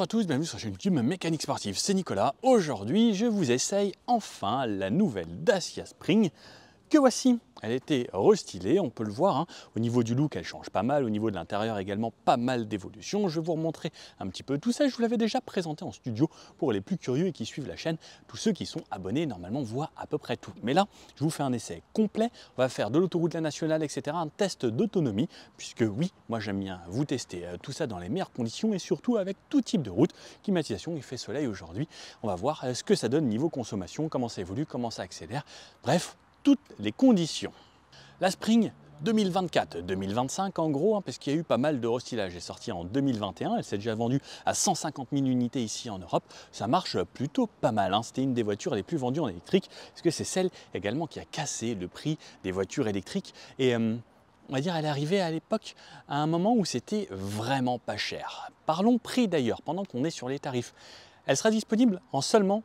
Bonjour à tous, bienvenue sur la chaîne YouTube Mécanique Sportive, c'est Nicolas. Aujourd'hui, je vous essaye enfin la nouvelle Dacia Spring que voici. Elle était restylée, on peut le voir, hein. Au niveau du look, elle change pas mal, au niveau de l'intérieur également, pas mal d'évolution. Je vais vous remontrer un petit peu tout ça, je vous l'avais déjà présenté en studio pour les plus curieux et qui suivent la chaîne. Tous ceux qui sont abonnés, normalement, voient à peu près tout. Mais là, je vous fais un essai complet, on va faire de l'autoroute, la nationale, etc. Un test d'autonomie, puisque oui, moi j'aime bien vous tester tout ça dans les meilleures conditions et surtout avec tout type de route. Climatisation, il fait soleil aujourd'hui, on va voir ce que ça donne niveau consommation, comment ça évolue, comment ça accélère, bref, toutes les conditions. La Spring 2024-2025 en gros, parce qu'il y a eu pas mal de restylage. Elle est sortie en 2021, elle s'est déjà vendue à 150 000 unités ici en Europe. Ça marche plutôt pas mal, hein. C'était une des voitures les plus vendues en électrique, parce que c'est celle également qui a cassé le prix des voitures électriques. Et on va dire, elle est arrivée à l'époque à un moment où c'était vraiment pas cher. Parlons prix d'ailleurs, pendant qu'on est sur les tarifs. Elle sera disponible en seulement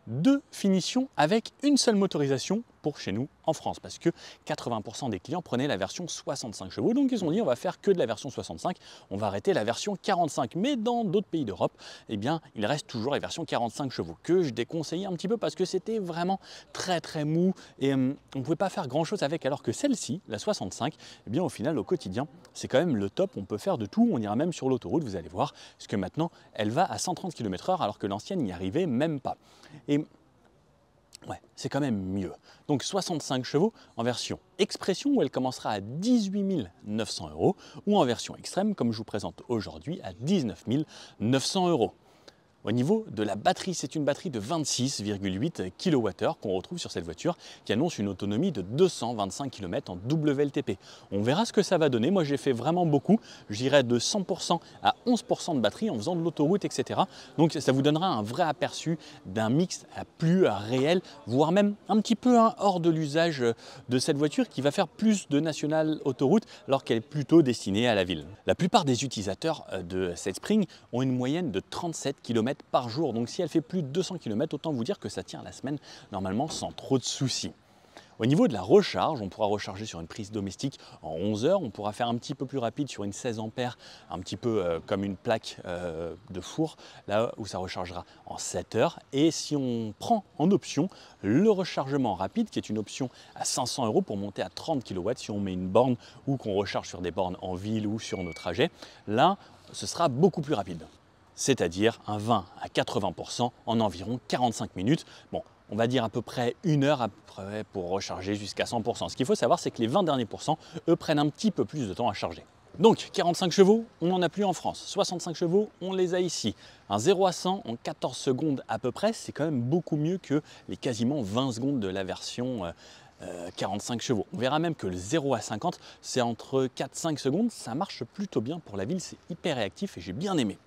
2 finitions avec une seule motorisation pour chez nous en France, parce que 80% des clients prenaient la version 65 chevaux, donc ils ont dit on va faire que de la version 65, on va arrêter la version 45, mais dans d'autres pays d'Europe, eh bien il reste toujours les versions 45 chevaux, que je déconseillais un petit peu parce que c'était vraiment très mou et on ne pouvait pas faire grand chose avec, alors que celle-ci, la 65, eh bien au final au quotidien, c'est quand même le top, on peut faire de tout, on ira même sur l'autoroute, vous allez voir, parce que maintenant elle va à 130 km/h alors que l'ancienne n'y arrivait même pas. Et ouais, c'est quand même mieux. Donc 65 chevaux en version Expression où elle commencera à 18 900 € ou en version Extrême comme je vous présente aujourd'hui à 19 900 €. Au niveau de la batterie, c'est une batterie de 26,8 kWh qu'on retrouve sur cette voiture qui annonce une autonomie de 225 km en WLTP. On verra ce que ça va donner. Moi, j'ai fait vraiment beaucoup. J'irai de 100% à 11% de batterie en faisant de l'autoroute, etc. Donc, ça vous donnera un vrai aperçu d'un mix plus réel, voire même un petit peu hors de l'usage de cette voiture qui va faire plus de national autoroute alors qu'elle est plutôt destinée à la ville. La plupart des utilisateurs de cette Spring ont une moyenne de 37 km par jour. Donc si elle fait plus de 200 km, autant vous dire que ça tient la semaine normalement sans trop de soucis. Au niveau de la recharge, on pourra recharger sur une prise domestique en 11 heures, on pourra faire un petit peu plus rapide sur une 16 ampères, un petit peu comme une plaque de four, là où ça rechargera en 7 heures. Et si on prend en option le rechargement rapide, qui est une option à 500 € pour monter à 30 kW, si on met une borne ou qu'on recharge sur des bornes en ville ou sur nos trajets, là, ce sera beaucoup plus rapide. C'est-à-dire un 20 à 80% en environ 45 minutes. Bon, on va dire à peu près 1 heure après pour recharger jusqu'à 100%. Ce qu'il faut savoir, c'est que les 20 derniers pourcents, eux, prennent un petit peu plus de temps à charger. Donc 45 chevaux, on n'en a plus en France. 65 chevaux, on les a ici. Un 0 à 100 en 14 secondes à peu près, c'est quand même beaucoup mieux que les quasiment 20 secondes de la version 45 chevaux. On verra même que le 0 à 50, c'est entre 4-5 secondes. Ça marche plutôt bien pour la ville, c'est hyper réactif et j'ai bien aimé.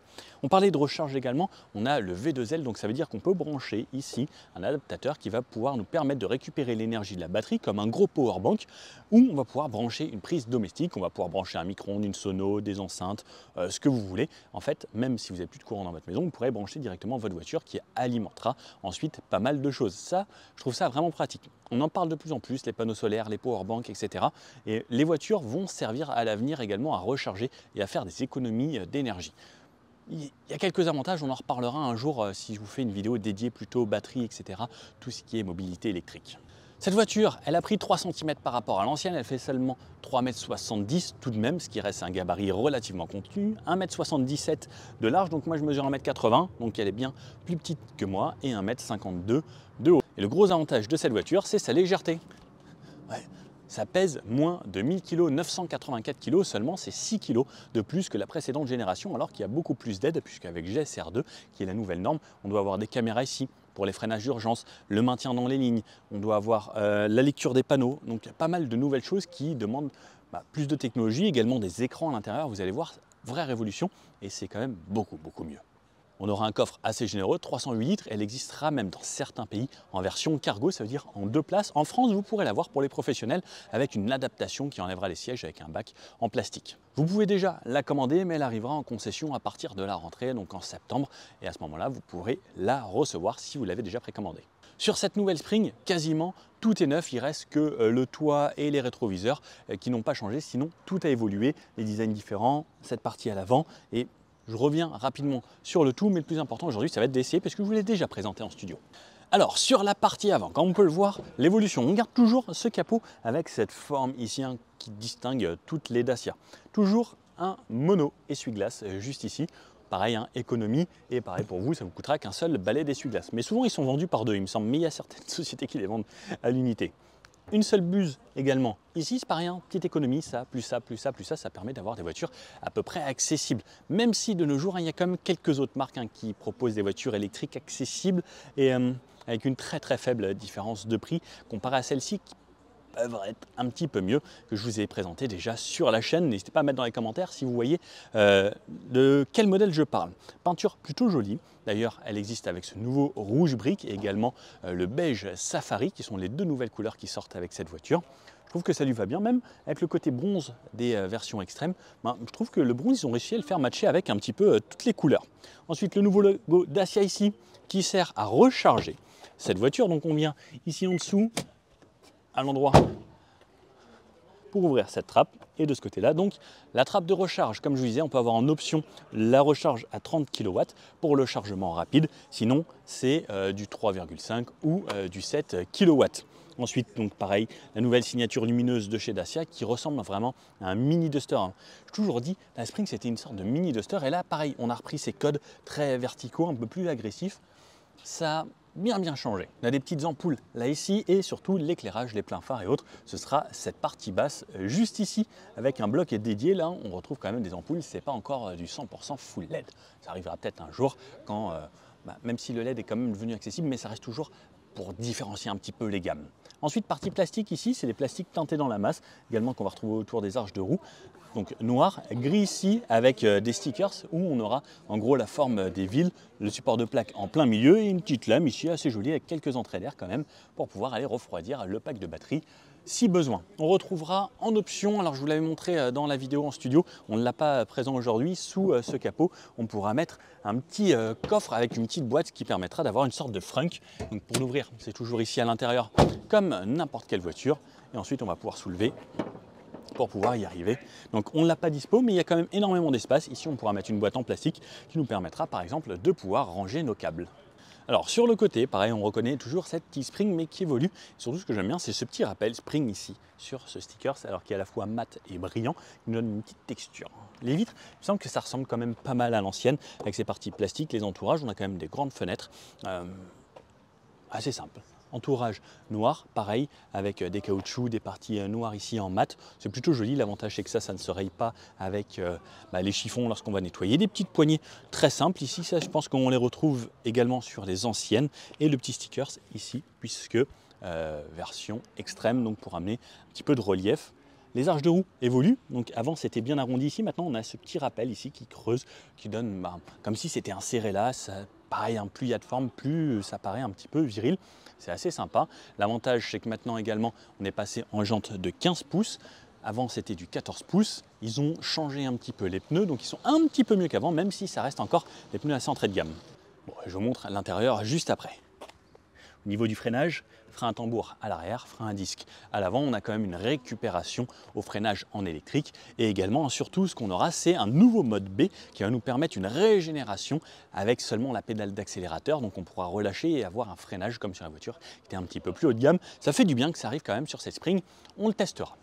On parlait de recharge également, on a le V2L, donc ça veut dire qu'on peut brancher ici un adaptateur qui va pouvoir nous permettre de récupérer l'énergie de la batterie comme un gros power bank, où on va pouvoir brancher une prise domestique, on va pouvoir brancher un micro-ondes, une sono, des enceintes, ce que vous voulez. En fait, même si vous n'avez plus de courant dans votre maison, vous pourrez brancher directement votre voiture qui alimentera ensuite pas mal de choses. Ça, je trouve ça vraiment pratique. On en parle de plus en plus, les panneaux solaires, les power banks, etc. Et les voitures vont servir à l'avenir également à recharger et à faire des économies d'énergie. Il y a quelques avantages, on en reparlera un jour si je vous fais une vidéo dédiée plutôt aux batteries, etc. Tout ce qui est mobilité électrique. Cette voiture, elle a pris 3 cm par rapport à l'ancienne, elle fait seulement 3,70 m tout de même, ce qui reste un gabarit relativement contenu, 1,77 m de large, donc moi je mesure 1,80 m, donc elle est bien plus petite que moi, et 1,52 m de haut. Et le gros avantage de cette voiture, c'est sa légèreté. Ouais. Ça pèse moins de 1000 kg, 984 kg seulement, c'est 6 kg de plus que la précédente génération, alors qu'il y a beaucoup plus d'aides, puisqu'avec GSR2, qui est la nouvelle norme, on doit avoir des caméras ici pour les freinages d'urgence, le maintien dans les lignes, on doit avoir la lecture des panneaux, donc il y a pas mal de nouvelles choses qui demandent plus de technologie, également des écrans à l'intérieur, vous allez voir, vraie révolution, et c'est quand même beaucoup mieux. On aura un coffre assez généreux, 308 litres, elle existera même dans certains pays en version cargo, ça veut dire en 2 places. En France, vous pourrez l'avoir pour les professionnels avec une adaptation qui enlèvera les sièges avec un bac en plastique. Vous pouvez déjà la commander, mais elle arrivera en concession à partir de la rentrée, donc en septembre, et à ce moment-là, vous pourrez la recevoir si vous l'avez déjà précommandée. Sur cette nouvelle Spring, quasiment tout est neuf, il reste que le toit et les rétroviseurs qui n'ont pas changé, sinon tout a évolué, les designs différents, cette partie à l'avant et Je reviens rapidement sur le tout, mais le plus important aujourd'hui, ça va être d'essayer parce que je vous l'ai déjà présenté en studio. Alors, sur la partie avant, comme on peut le voir, l'évolution, on garde toujours ce capot avec cette forme ici hein, qui distingue toutes les Dacia. Toujours un mono essuie-glace juste ici. Pareil, hein, économie, et pareil pour vous, ça ne vous coûtera qu'un seul balai d'essuie-glace. Mais souvent, ils sont vendus par deux, il me semble, mais il y a certaines sociétés qui les vendent à l'unité. Une seule buse également. Ici, c'est pas rien, petite économie, ça, plus ça, plus ça, plus ça permet d'avoir des voitures à peu près accessibles. Même si de nos jours, hein, il y a quand même quelques autres marques hein, qui proposent des voitures électriques accessibles et avec une très très faible différence de prix comparé à celles-ci qui peuvent être un petit peu mieux que je vous ai présenté déjà sur la chaîne. N'hésitez pas à mettre dans les commentaires si vous voyez de quel modèle je parle. Peinture plutôt jolie. D'ailleurs, elle existe avec ce nouveau rouge brique et également le beige safari, qui sont les deux nouvelles couleurs qui sortent avec cette voiture. Je trouve que ça lui va bien, même avec le côté bronze des versions extrêmes. Je trouve que le bronze, ils ont réussi à le faire matcher avec un petit peu toutes les couleurs. Ensuite, le nouveau logo Dacia ici, qui sert à recharger cette voiture. Donc on vient ici en dessous, à l'endroit pour ouvrir cette trappe, et de ce côté là donc la trappe de recharge. Comme je vous disais, on peut avoir en option la recharge à 30 kW pour le chargement rapide, sinon c'est du 3,5 ou du 7 kW. Ensuite, donc pareil, la nouvelle signature lumineuse de chez Dacia qui ressemble vraiment à un mini Duster. J'ai toujours dit, la Spring c'était une sorte de mini Duster, et là pareil, on a repris ces codes très verticaux, un peu plus agressifs. Ça a bien changé. On a des petites ampoules là ici, et surtout l'éclairage, les pleins phares et autres, ce sera cette partie basse juste ici avec un bloc dédié. Là on retrouve quand même des ampoules, c'est pas encore du 100% full LED. Ça arrivera peut-être un jour quand, même si le LED est quand même devenu accessible, mais ça reste toujours pour différencier un petit peu les gammes. Ensuite, partie plastique ici, c'est les plastiques teintés dans la masse, également qu'on va retrouver autour des arches de roue. Donc noir, gris ici avec des stickers où on aura en gros la forme des villes, le support de plaque en plein milieu et une petite lame ici assez jolie avec quelques entrées d'air quand même pour pouvoir aller refroidir le pack de batterie si besoin. On retrouvera en option, alors je vous l'avais montré dans la vidéo en studio, on ne l'a pas présent aujourd'hui, sous ce capot on pourra mettre un petit coffre avec une petite boîte qui permettra d'avoir une sorte de frunk. Donc pour l'ouvrir, c'est toujours ici à l'intérieur comme n'importe quelle voiture, et ensuite on va pouvoir soulever pour pouvoir y arriver. Donc on ne l'a pas dispo, mais il y a quand même énormément d'espace. Ici on pourra mettre une boîte en plastique qui nous permettra par exemple de pouvoir ranger nos câbles. Alors sur le côté, pareil, on reconnaît toujours cette T-Spring mais qui évolue. Surtout ce que j'aime bien, c'est ce petit rappel Spring ici sur ce sticker, alors qui est à la fois mat et brillant, qui nous donne une petite texture. Les vitres, il me semble que ça ressemble quand même pas mal à l'ancienne, avec ces parties plastiques, les entourages, on a quand même des grandes fenêtres, assez simples. Entourage noir, pareil, avec des caoutchoucs, des parties noires ici en mat. C'est plutôt joli, l'avantage c'est que ça ne se raye pas avec les chiffons lorsqu'on va nettoyer. Des petites poignées très simples ici, ça je pense qu'on les retrouve également sur les anciennes. Et le petit sticker ici, puisque version extrême, donc pour amener un petit peu de relief. Les arches de roue évoluent, donc avant c'était bien arrondi ici, maintenant on a ce petit rappel ici qui creuse, qui donne comme si c'était inséré là, ça, pareil, plus il y a de forme, plus ça paraît un petit peu viril, c'est assez sympa. L'avantage c'est que maintenant également on est passé en jante de 15 pouces, avant c'était du 14 pouces, ils ont changé un petit peu les pneus, donc ils sont un petit peu mieux qu'avant, même si ça reste encore des pneus assez entrée de gamme. Bon, je vous montre l'intérieur juste après. Au niveau du freinage, frein à tambour à l'arrière, frein à disque à l'avant, on a quand même une récupération au freinage en électrique, et également surtout ce qu'on aura c'est un nouveau mode B qui va nous permettre une régénération avec seulement la pédale d'accélérateur, donc on pourra relâcher et avoir un freinage comme sur la voiture qui était un petit peu plus haut de gamme. Ça fait du bien que ça arrive quand même sur cette Spring, on le testera.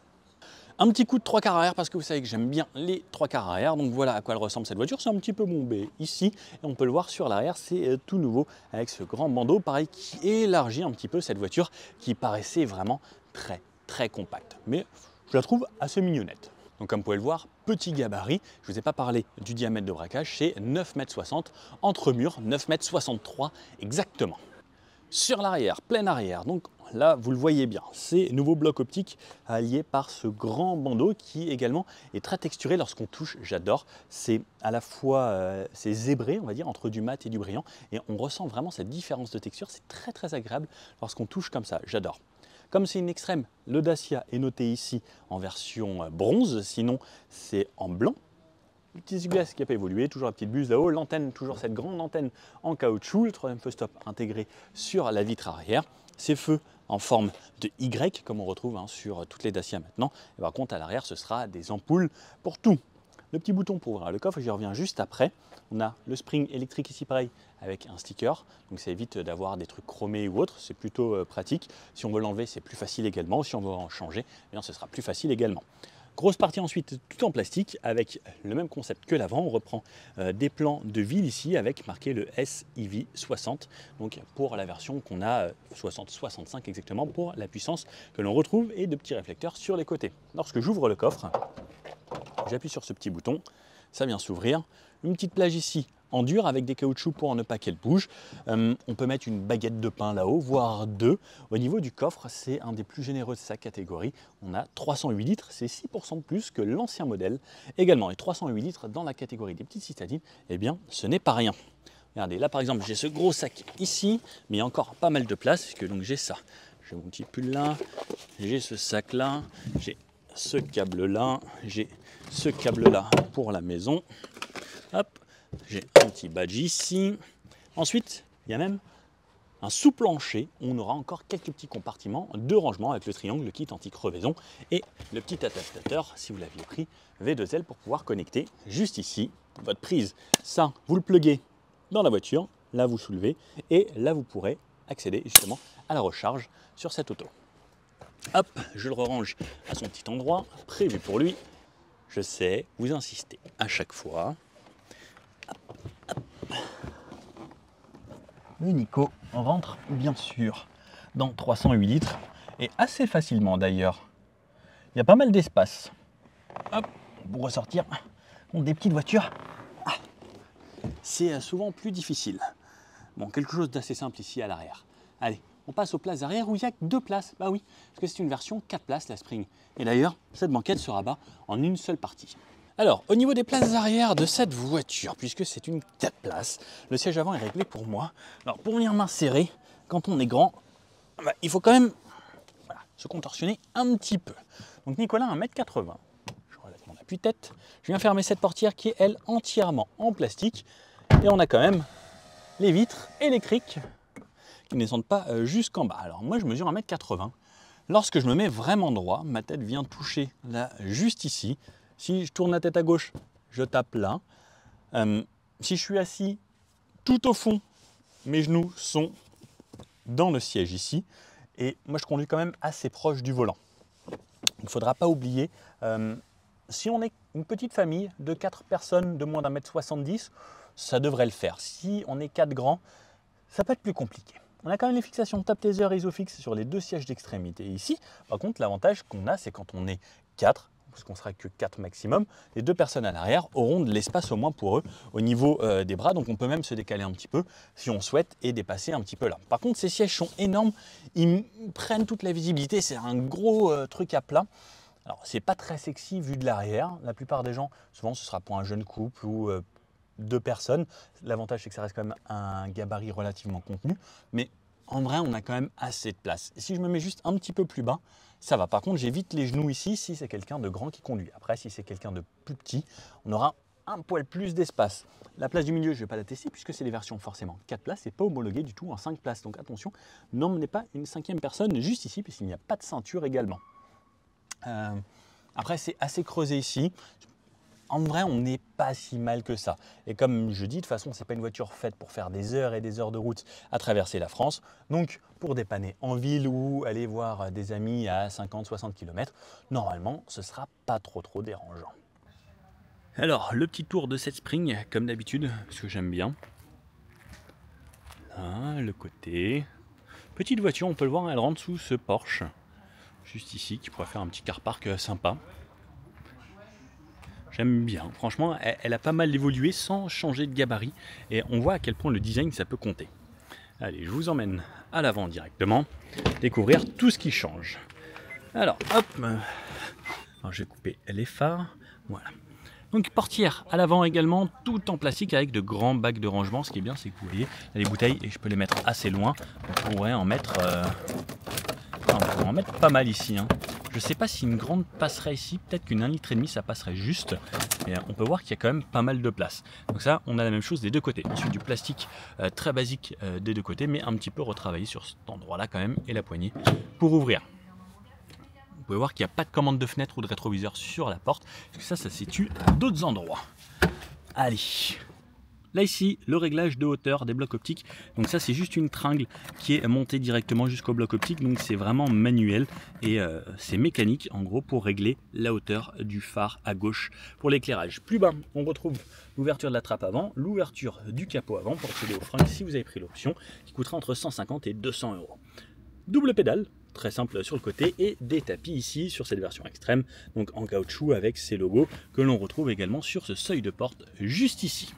Un petit coup de 3 quarts arrière parce que vous savez que j'aime bien les 3 quarts arrière, donc voilà à quoi elle ressemble cette voiture. C'est un petit peu bombé ici et on peut le voir sur l'arrière, c'est tout nouveau avec ce grand bandeau pareil qui élargit un petit peu cette voiture qui paraissait vraiment très compacte, mais je la trouve assez mignonnette. Donc comme vous pouvez le voir, petit gabarit, je ne vous ai pas parlé du diamètre de braquage, c'est 9,60 m entre murs, 9,63 m exactement. Sur l'arrière, plein arrière, donc là vous le voyez bien, c'est nouveau bloc optique allié par ce grand bandeau qui également est très texturé lorsqu'on touche, j'adore, c'est à la fois c'est zébré on va dire entre du mat et du brillant et on ressent vraiment cette différence de texture, c'est très agréable lorsqu'on touche comme ça, j'adore. Comme c'est une extrême, le Dacia est noté ici en version bronze, sinon c'est en blanc. Le petit essuie-glace qui n'a pas évolué, toujours la petite buse là-haut, l'antenne, toujours cette grande antenne en caoutchouc, le troisième feu stop intégré sur la vitre arrière, ces feux en forme de Y comme on retrouve sur toutes les Dacia maintenant, et par contre à l'arrière ce sera des ampoules pour tout. le petit bouton pour ouvrir le coffre, j'y reviens juste après. On a le spring électrique ici pareil avec un sticker, donc ça évite d'avoir des trucs chromés ou autres, c'est plutôt pratique. Si on veut l'enlever, c'est plus facile également. Si on veut en changer, eh bien, ce sera plus facile également. Grosse partie ensuite tout en plastique avec le même concept que l'avant. On reprend des plans de ville ici avec marqué le SIV 60, donc pour la version qu'on a 60-65 exactement pour la puissance que l'on retrouve, et de petits réflecteurs sur les côtés. Lorsque j'ouvre le coffre, j'appuie sur ce petit bouton, ça vient s'ouvrir. Une petite plage ici en dur avec des caoutchoucs pour ne pas qu'elle bouge. On peut mettre une baguette de pain là-haut, voire deux. Au niveau du coffre, c'est un des plus généreux de sa catégorie. On a 308 litres, c'est 6% de plus que l'ancien modèle. Également, et 308 litres dans la catégorie des petites citadines, eh bien, ce n'est pas rien. Regardez, là par exemple, j'ai ce gros sac ici, mais il y a encore pas mal de place, puisque donc j'ai ça. J'ai mon petit pull là, j'ai ce sac là, j'ai ce câble là, j'ai ce câble là pour la maison. Hop, j'ai un petit badge ici. Ensuite, il y a même un sous-plancher où on aura encore quelques petits compartiments de rangement avec le triangle, le kit anti-crevaison et le petit adaptateur, si vous l'aviez pris, V2L pour pouvoir connecter juste ici votre prise. Ça, vous le pluguez dans la voiture, là vous soulevez et là vous pourrez accéder justement à la recharge sur cette auto. Hop, je le range à son petit endroit prévu pour lui. Je sais, vous insistez à chaque fois. Le Nico rentre bien sûr dans 308 litres et assez facilement d'ailleurs. Il y a pas mal d'espace. Hop, pour ressortir contre des petites voitures, c'est souvent plus difficile. Bon, quelque chose d'assez simple ici à l'arrière. Allez, on passe aux places arrière où il n'y a que 2 places. Bah oui, parce que c'est une version 4 places la Spring. Et d'ailleurs, cette banquette se rabat en une seule partie. Alors, au niveau des places arrière de cette voiture, puisque c'est une 4 places, le siège avant est réglé pour moi. Alors, pour venir m'insérer, quand on est grand, bah, il faut quand même se contorsionner un petit peu. Donc, Nicolas, 1m80. Je relève mon appui-tête. Je viens fermer cette portière qui est, elle, entièrement en plastique. Et on a quand même les vitres électriques qui ne descendent pas jusqu'en bas. Alors, moi, je mesure 1m80. Lorsque je me mets vraiment droit, ma tête vient toucher là, juste ici. Si je tourne la tête à gauche, je tape là. Si je suis assis tout au fond, mes genoux sont dans le siège ici. Et moi, je conduis quand même assez proche du volant. Il ne faudra pas oublier, si on est une petite famille de 4 personnes de moins d'1m70, ça devrait le faire. Si on est 4 grands, ça peut être plus compliqué. On a quand même les fixations Tap Taser et Isofix sur les 2 sièges d'extrémité ici. Par contre, l'avantage qu'on a, c'est quand on est 4, parce qu'on sera que 4 maximum, les 2 personnes à l'arrière auront de l'espace au moins pour eux au niveau des bras, donc on peut même se décaler un petit peu si on souhaite et dépasser un petit peu là. Par contre, ces sièges sont énormes, ils prennent toute la visibilité, c'est un gros truc à plat. Alors, c'est pas très sexy vu de l'arrière. La plupart des gens, souvent, ce sera pour un jeune couple ou 2 personnes. L'avantage, c'est que ça reste quand même un gabarit relativement contenu, mais en vrai, on a quand même assez de place. Et si je me mets juste un petit peu plus bas, ça va. Par contre, j'évite les genoux ici si c'est quelqu'un de grand qui conduit. Après, si c'est quelqu'un de plus petit, on aura un poil plus d'espace. La place du milieu, je ne vais pas la tester puisque c'est les versions forcément 4 places et pas homologuées du tout en 5 places. Donc attention, n'emmenez pas une 5e personne juste ici puisqu'il n'y a pas de ceinture également. Après, c'est assez creusé ici. En vrai, on n'est pas si mal que ça. Et comme je dis, de toute façon, ce n'est pas une voiture faite pour faire des heures et des heures de route à traverser la France. Donc, pour dépanner en ville ou aller voir des amis à 50-60 km, normalement, ce ne sera pas trop dérangeant. Alors, le petit tour de cette Spring, comme d'habitude, parce que j'aime bien. Là, le côté. Petite voiture, on peut le voir, elle rentre sous ce Porsche. Juste ici, qui pourrait faire un petit car park sympa. J'aime bien, franchement, elle a pas mal évolué sans changer de gabarit et on voit à quel point le design ça peut compter. Allez, je vous emmène à l'avant directement, découvrir tout ce qui change. Alors, hop, alors, je vais couper les phares, voilà. Donc portière à l'avant également, tout en plastique avec de grands bacs de rangement. Ce qui est bien, c'est que vous voyez, les bouteilles, et je peux les mettre assez loin, on pourrait en mettre, pas mal ici, hein. Je ne sais pas si une grande passerait ici, peut-être qu'une 1,5 litre ça passerait juste, mais on peut voir qu'il y a quand même pas mal de place. Donc ça, on a la même chose des deux côtés. Ensuite du plastique très basique des deux côtés, mais un petit peu retravaillé sur cet endroit-là quand même, et la poignée pour ouvrir. Vous pouvez voir qu'il n'y a pas de commande de fenêtre ou de rétroviseur sur la porte, parce que ça se situe à d'autres endroits. Allez, là ici, le réglage de hauteur des blocs optiques. Donc ça, c'est juste une tringle qui est montée directement jusqu'au bloc optique. Donc c'est vraiment manuel et c'est mécanique en gros pour régler la hauteur du phare à gauche pour l'éclairage. Plus bas, on retrouve l'ouverture de la trappe avant, l'ouverture du capot avant pour accéder au frein si vous avez pris l'option, qui coûtera entre 150 et 200 €. Double pédale, très simple sur le côté, et des tapis ici sur cette version extrême, donc en caoutchouc avec ces logos que l'on retrouve également sur ce seuil de porte juste ici.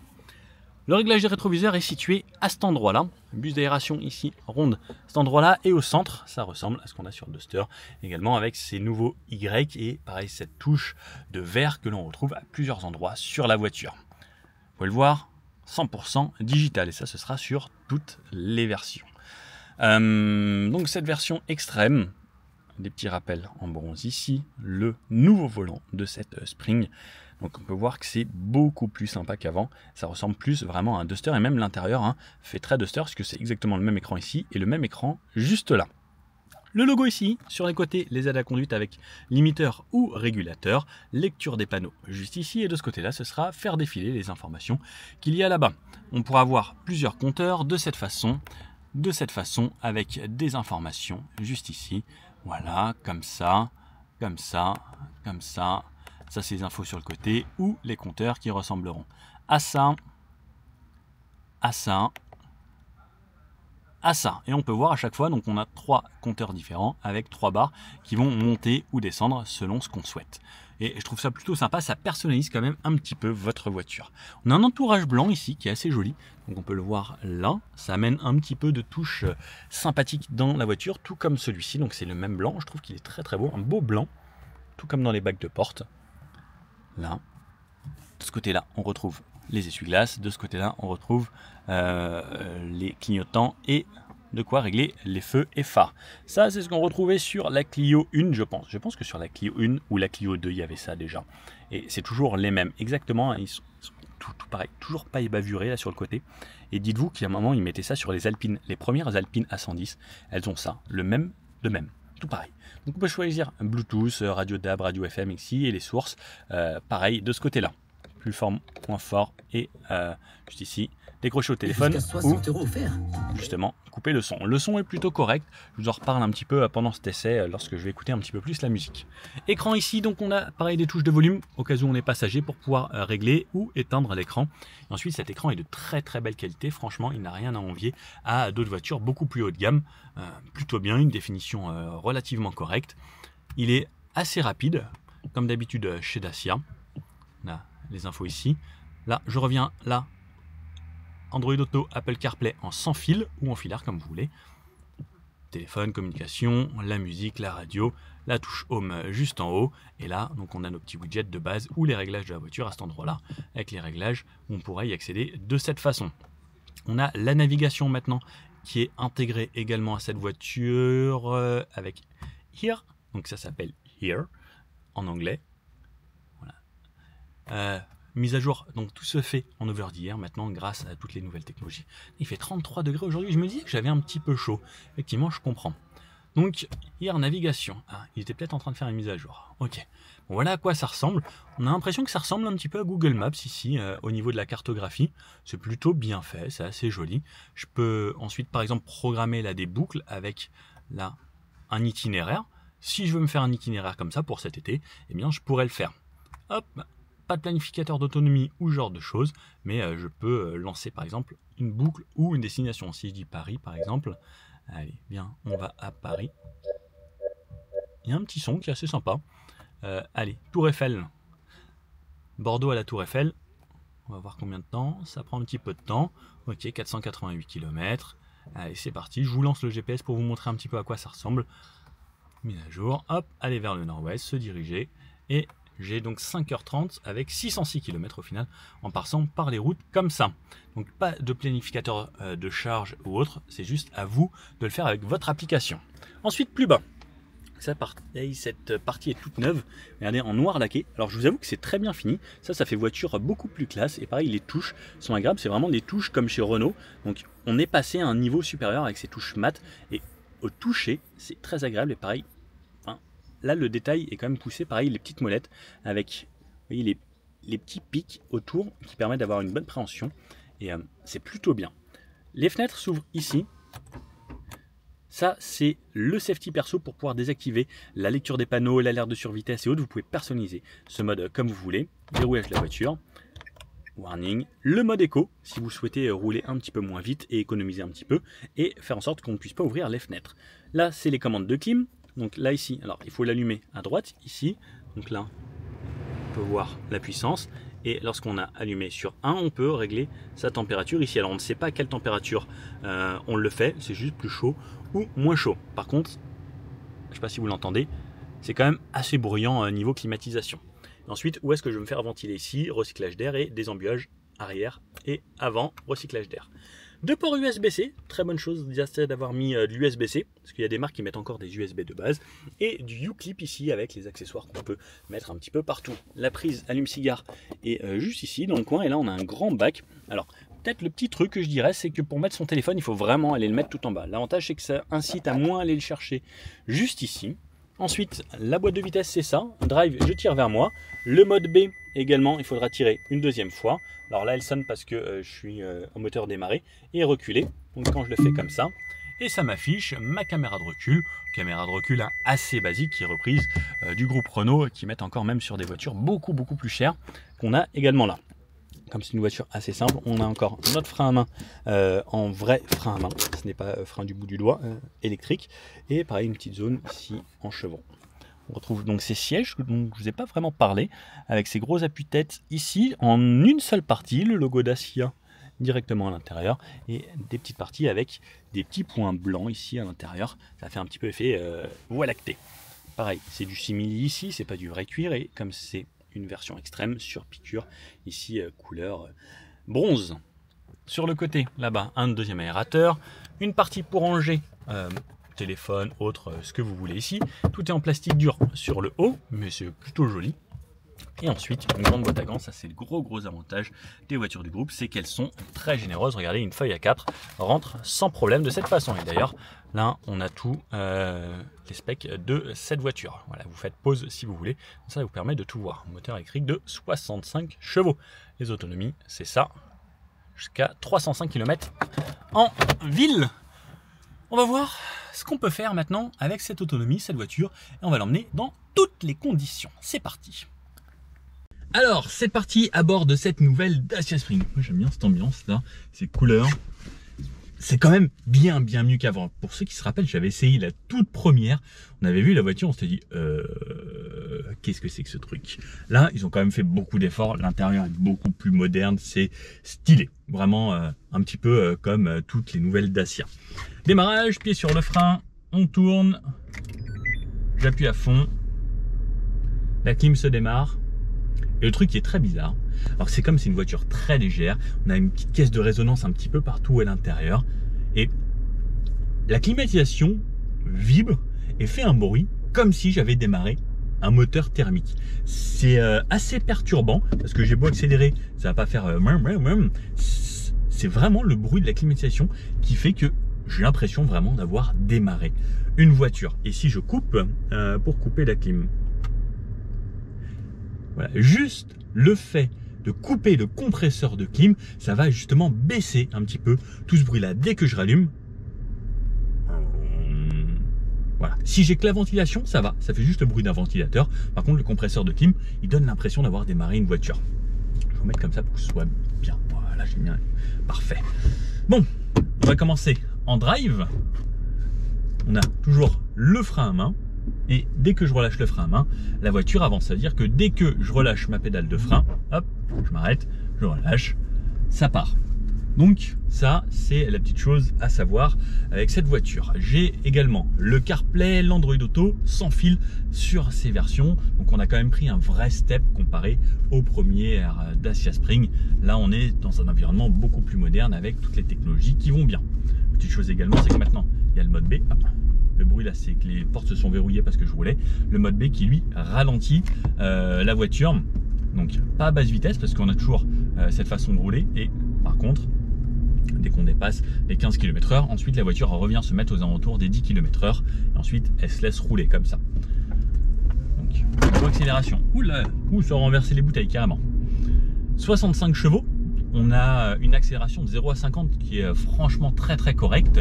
Le réglage des rétroviseurs est situé à cet endroit-là. Buse d'aération ici ronde à cet endroit-là et au centre, ça ressemble à ce qu'on a sur le Duster. Également avec ces nouveaux Y et pareil cette touche de verre que l'on retrouve à plusieurs endroits sur la voiture. Vous pouvez le voir, 100% digital et ça ce sera sur toutes les versions. Donc cette version extrême, des petits rappels en bronze ici, le nouveau volant de cette Spring. Donc on peut voir que c'est beaucoup plus sympa qu'avant, ça ressemble plus vraiment à un Duster et même l'intérieur fait très Duster parce que c'est exactement le même écran ici et le même écran juste là. Le logo ici, sur les côtés, les aides à conduite avec limiteur ou régulateur, lecture des panneaux juste ici et de ce côté-là, ce sera faire défiler les informations qu'il y a là-bas. On pourra avoir plusieurs compteurs de cette façon avec des informations juste ici. Voilà, comme ça, comme ça, comme ça. Ça, c'est les infos sur le côté ou les compteurs qui ressembleront à ça, à ça, à ça. Et on peut voir à chaque fois, donc on a 3 compteurs différents avec 3 barres qui vont monter ou descendre selon ce qu'on souhaite. Et je trouve ça plutôt sympa, ça personnalise quand même un petit peu votre voiture. On a un entourage blanc ici qui est assez joli, donc on peut le voir là. Ça amène un petit peu de touche sympathique dans la voiture, tout comme celui-ci. Donc c'est le même blanc, je trouve qu'il est très très beau, un beau blanc, tout comme dans les bacs de porte. Là, de ce côté-là, on retrouve les essuie-glaces. De ce côté-là, on retrouve les clignotants et de quoi régler les feux et phares. Ça, c'est ce qu'on retrouvait sur la Clio 1, je pense. Je pense que sur la Clio 1 ou la Clio 2, il y avait ça déjà. Et c'est toujours les mêmes, exactement. Ils sont tout pareil, toujours pas ébavurés là sur le côté. Et dites-vous qu'à un moment, ils mettaient ça sur les Alpines. Les premières Alpines A110, elles ont ça, le même, tout pareil. Donc on peut choisir Bluetooth, radio DAB, radio FM ici et les sources, pareil de ce côté-là. Plus fort, moins fort et juste ici, décrocher au téléphone ou justement couper le son. Le son est plutôt correct, je vous en reparle un petit peu pendant cet essai lorsque je vais écouter un petit peu plus la musique. Écran ici, donc on a pareil des touches de volume au cas où on est passager pour pouvoir régler ou éteindre l'écran. Et ensuite cet écran est de très très belle qualité, franchement il n'a rien à envier à d'autres voitures beaucoup plus haut de gamme, plutôt bien, une définition relativement correcte. Il est assez rapide, comme d'habitude chez Dacia. On a les infos ici. Là, je reviens là. Android Auto, Apple CarPlay en sans fil ou en filaire comme vous voulez. Téléphone, communication, la musique, la radio, la touche Home juste en haut. Et là, donc on a nos petits widgets de base ou les réglages de la voiture à cet endroit-là. Avec les réglages, on pourra y accéder de cette façon. On a la navigation maintenant qui est intégrée également à cette voiture avec Here. Donc ça s'appelle Here en anglais. Voilà. Mise à jour, donc tout se fait en over-the-air maintenant grâce à toutes les nouvelles technologies. Il fait 33 degrés aujourd'hui, je me disais que j'avais un petit peu chaud. Effectivement, je comprends. Donc, hier, navigation. Ah, il était peut-être en train de faire une mise à jour. Ok. Bon, voilà à quoi ça ressemble. On a l'impression que ça ressemble un petit peu à Google Maps ici, au niveau de la cartographie. C'est plutôt bien fait, c'est assez joli. Je peux ensuite, par exemple, programmer là des boucles avec là un itinéraire. Si je veux me faire un itinéraire comme ça pour cet été, eh bien, je pourrais le faire. Hop. Pas de planificateur d'autonomie ou ce genre de choses, mais je peux lancer par exemple une boucle ou une destination. Si je dis Paris par exemple, allez, bien, on va à Paris. Il y a un petit son qui est assez sympa. Allez, Tour Eiffel. Bordeaux à la Tour Eiffel. On va voir combien de temps. Ça prend un petit peu de temps. Ok, 488 km. Allez, c'est parti. Je vous lance le GPS pour vous montrer un petit peu à quoi ça ressemble. Mise à jour. Hop, aller vers le nord-ouest, se diriger. Et j'ai donc 5h30 avec 606 km au final en passant par les routes comme ça. Donc pas de planificateur de charge ou autre, c'est juste à vous de le faire avec votre application. Ensuite plus bas, cette partie est toute neuve, regardez en noir laqué. Alors je vous avoue que c'est très bien fini, ça fait voiture beaucoup plus classe et pareil les touches sont agréables, c'est vraiment des touches comme chez Renault. Donc on est passé à un niveau supérieur avec ces touches mat et au toucher c'est très agréable et pareil. là le détail est quand même poussé, pareil les petites molettes avec, vous voyez, les petits pics autour qui permettent d'avoir une bonne préhension et c'est plutôt bien. Les fenêtres s'ouvrent ici. Ça, c'est le safety perso pour pouvoir désactiver la lecture des panneaux, l'alerte de survitesse et autres. Vous pouvez personnaliser ce mode comme vous voulez. Verrouillage de la voiture. Warning. Le mode éco, si vous souhaitez rouler un petit peu moins vite et économiser un petit peu. Et faire en sorte qu'on ne puisse pas ouvrir les fenêtres. Là, c'est les commandes de clim. Donc là, ici, alors il faut l'allumer à droite, ici. Donc là, on peut voir la puissance. Et lorsqu'on a allumé sur 1, on peut régler sa température ici. Alors on ne sait pas à quelle température on le fait, c'est juste plus chaud ou moins chaud. Par contre, je ne sais pas si vous l'entendez, c'est quand même assez bruyant niveau climatisation. Et ensuite, où est-ce que je vais me faire ventiler ici? Recyclage d'air et des embuages arrière et avant, recyclage d'air. 2 ports USB-C, très bonne chose d'avoir mis de l'USB-C, parce qu'il y a des marques qui mettent encore des USB de base, et du U-Clip ici avec les accessoires qu'on peut mettre un petit peu partout. La prise allume-cigare est juste ici dans le coin, et là on a un grand bac. Alors peut-être le petit truc que je dirais, c'est que pour mettre son téléphone, il faut vraiment aller le mettre tout en bas. L'avantage c'est que ça incite à moins aller le chercher juste ici. Ensuite, la boîte de vitesse, c'est ça. Drive, je tire vers moi. Le mode B, également, il faudra tirer une deuxième fois. Alors là, elle sonne parce que je suis en moteur démarré et reculé. Donc quand je le fais comme ça, et ça m'affiche ma caméra de recul hein, assez basique qui est reprise du groupe Renault, qui mettent encore même sur des voitures beaucoup plus chères qu'on a également là. Comme c'est une voiture assez simple, on a encore notre frein à main en vrai frein à main, ce n'est pas frein du bout du doigt électrique, et pareil une petite zone ici en chevron. On retrouve donc ces sièges dont je ne vous ai pas vraiment parlé, avec ces gros appuis-tête ici en une seule partie, le logo Dacia directement à l'intérieur, et des petites parties avec des petits points blancs ici à l'intérieur, ça fait un petit peu effet voie lactée. Pareil, c'est du simili ici, c'est pas du vrai cuir, et comme c'est une version extrême sur piqûre, ici couleur bronze. Sur le côté, là-bas, un deuxième aérateur, une partie pour ranger téléphone, autre, ce que vous voulez ici. Tout est en plastique dur sur le haut, mais c'est plutôt joli. Et ensuite, une grande boîte à gants, ça c'est le gros avantage des voitures du groupe, c'est qu'elles sont très généreuses. Regardez, une feuille A4 rentre sans problème de cette façon. Et d'ailleurs, là, on a tout les specs de cette voiture. Voilà, vous faites pause si vous voulez. Ça vous permet de tout voir. Moteur électrique de 65 chevaux. Les autonomies, c'est ça, jusqu'à 305 km en ville. On va voir ce qu'on peut faire maintenant avec cette autonomie, cette voiture, et on va l'emmener dans toutes les conditions. C'est parti. Alors, c'est parti à bord de cette nouvelle Dacia Spring. Moi, j'aime bien cette ambiance là, ces couleurs. C'est quand même bien mieux qu'avant. Pour ceux qui se rappellent, j'avais essayé la toute première. On avait vu la voiture, on s'était dit, qu'est-ce que c'est que ce truc? Là, ils ont quand même fait beaucoup d'efforts. L'intérieur est beaucoup plus moderne, c'est stylé. Vraiment un petit peu comme toutes les nouvelles Dacia. Démarrage, pied sur le frein, on tourne. J'appuie à fond. La clim se démarre. Et le truc qui est très bizarre, alors c'est comme c'est une voiture très légère, on a une petite caisse de résonance un petit peu partout à l'intérieur, et la climatisation vibre et fait un bruit comme si j'avais démarré un moteur thermique. C'est assez perturbant, parce que j'ai beau accélérer, ça va pas faire c'est vraiment le bruit de la climatisation qui fait que j'ai l'impression vraiment d'avoir démarré une voiture. Et si je coupe, pour couper la clim, voilà, juste le fait de couper le compresseur de clim, ça va justement baisser un petit peu tout ce bruit-là. Dès que je rallume, voilà. Si j'ai que la ventilation, ça va, ça fait juste le bruit d'un ventilateur. Par contre, le compresseur de clim, il donne l'impression d'avoir démarré une voiture. Je vais vous mettre comme ça pour que ce soit bien. Voilà, génial, parfait. Bon, on va commencer en drive. On a toujours le frein à main. Et dès que je relâche le frein à main, la voiture avance. Ça veut dire que dès que je relâche ma pédale de frein, hop, je m'arrête, je relâche, ça part. Donc ça, c'est la petite chose à savoir avec cette voiture. J'ai également le CarPlay, l'Android Auto sans fil sur ces versions. Donc on a quand même pris un vrai step comparé au premier Dacia Spring. Là, on est dans un environnement beaucoup plus moderne avec toutes les technologies qui vont bien. Petite chose également, c'est que maintenant, il y a le mode B. Hop. Le bruit là, c'est que les portes se sont verrouillées parce que je roulais. Le mode B qui lui ralentit la voiture. Donc pas à basse vitesse parce qu'on a toujours cette façon de rouler. Et par contre, dès qu'on dépasse les 15 km/h, ensuite la voiture revient se mettre aux alentours des 10 km/h. Et ensuite, elle se laisse rouler comme ça. niveau accélération. Oula, ça a renversé les bouteilles carrément. 65 chevaux. On a une accélération de 0 à 50 qui est franchement très correcte.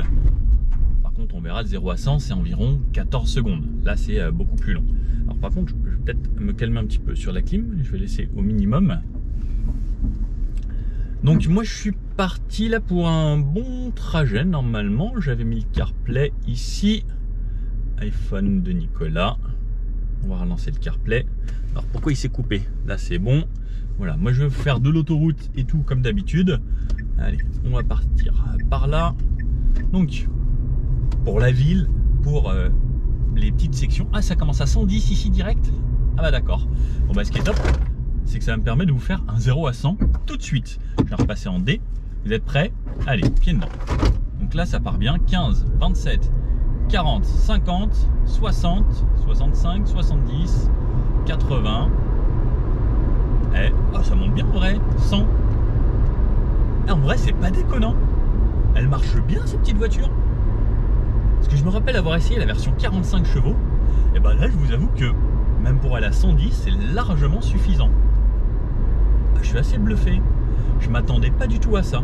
Par contre, on verra de 0 à 100, c'est environ 14 secondes. Là, c'est beaucoup plus long. Alors par contre, je vais peut-être me calmer un petit peu sur la clim. Je vais laisser au minimum. Donc moi, je suis parti là pour un bon trajet. Normalement, j'avais mis le CarPlay ici. iPhone de Nicolas. On va relancer le CarPlay. Alors pourquoi il s'est coupé? Là, c'est bon. Voilà, moi je vais faire de l'autoroute et tout comme d'habitude. Allez, on va partir par là. Donc, pour la ville, pour les petites sections. Ah, ça commence à 110 ici direct? Ah bah d'accord. Bon bah ce qui est top, c'est que ça me permet de vous faire un 0 à 100 tout de suite. Je vais repasser en D. Vous êtes prêts? Allez, pied dedans. Donc là, ça part bien. 15, 27, 40, 50, 60, 65, 70, 80. Oh, ça monte bien en vrai, 100. En vrai, c'est pas déconnant. Elle marche bien cette petite voiture. Parce que je me rappelle avoir essayé la version 45 chevaux. Et ben là, je vous avoue que même pour aller à 110, c'est largement suffisant. Je suis assez bluffé. Je m'attendais pas du tout à ça.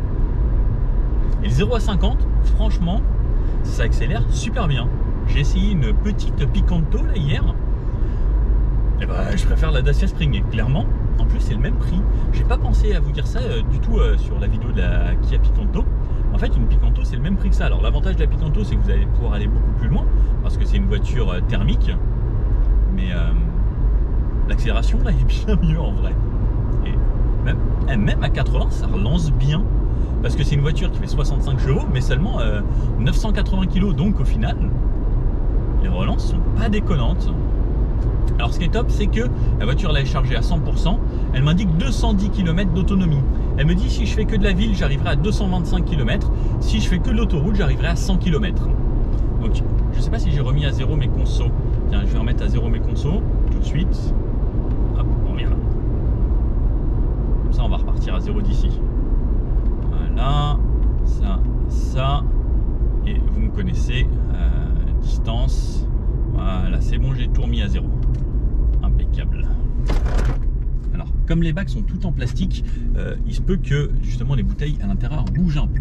Et le 0 à 50, franchement, ça accélère super bien. J'ai essayé une petite Picanto là hier. Et ben, je préfère la Dacia Spring, et clairement. En plus, c'est le même prix. J'ai pas pensé à vous dire ça du tout sur la vidéo de la Kia Picanto. En fait, une Picanto, c'est le même prix que ça. Alors, l'avantage de la Picanto, c'est que vous allez pouvoir aller beaucoup plus loin parce que c'est une voiture thermique. Mais l'accélération, là, est bien mieux en vrai. Et même à 80, ça relance bien parce que c'est une voiture qui fait 65 chevaux, mais seulement 980 kg. Donc, au final, les relances sont pas déconnantes. Alors ce qui est top, c'est que la voiture là est chargée à 100%, elle m'indique 210 km d'autonomie. Elle me dit si je fais que de la ville, j'arriverai à 225 km, si je fais que de l'autoroute, j'arriverai à 100 km. Donc je ne sais pas si j'ai remis à zéro mes consos. Tiens, je vais remettre à zéro mes consos tout de suite. Hop, on revient là. Comme ça on va repartir à zéro d'ici. Voilà, ça, et vous me connaissez, distance. Voilà, c'est bon, j'ai tout remis à zéro. Impeccable. Alors, comme les bacs sont tout en plastique, il se peut que justement les bouteilles à l'intérieur bougent un peu.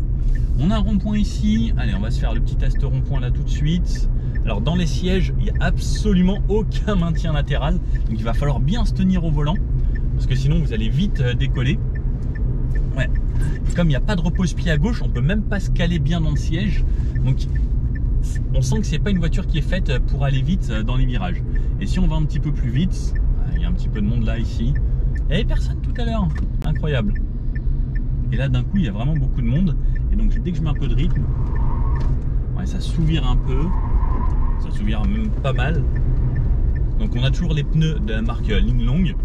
On a un rond-point ici. Allez, on va se faire le petit test rond-point là tout de suite. Alors, dans les sièges, il n'y a absolument aucun maintien latéral. Donc, il va falloir bien se tenir au volant parce que sinon, vous allez vite décoller. Ouais. Et comme il n'y a pas de repose-pied à gauche, on peut même pas se caler bien dans le siège. Donc, on sent que c'est pas une voiture qui est faite pour aller vite dans les virages. Et si on va un petit peu plus vite, il y a un petit peu de monde là ici. Il n'y avait personne tout à l'heure, incroyable. Et là d'un coup il y a vraiment beaucoup de monde. Et donc dès que je mets un peu de rythme, ouais, ça s'ouvre un peu. Ça s'ouvre même pas mal. Donc on a toujours les pneus de la marque Linglong.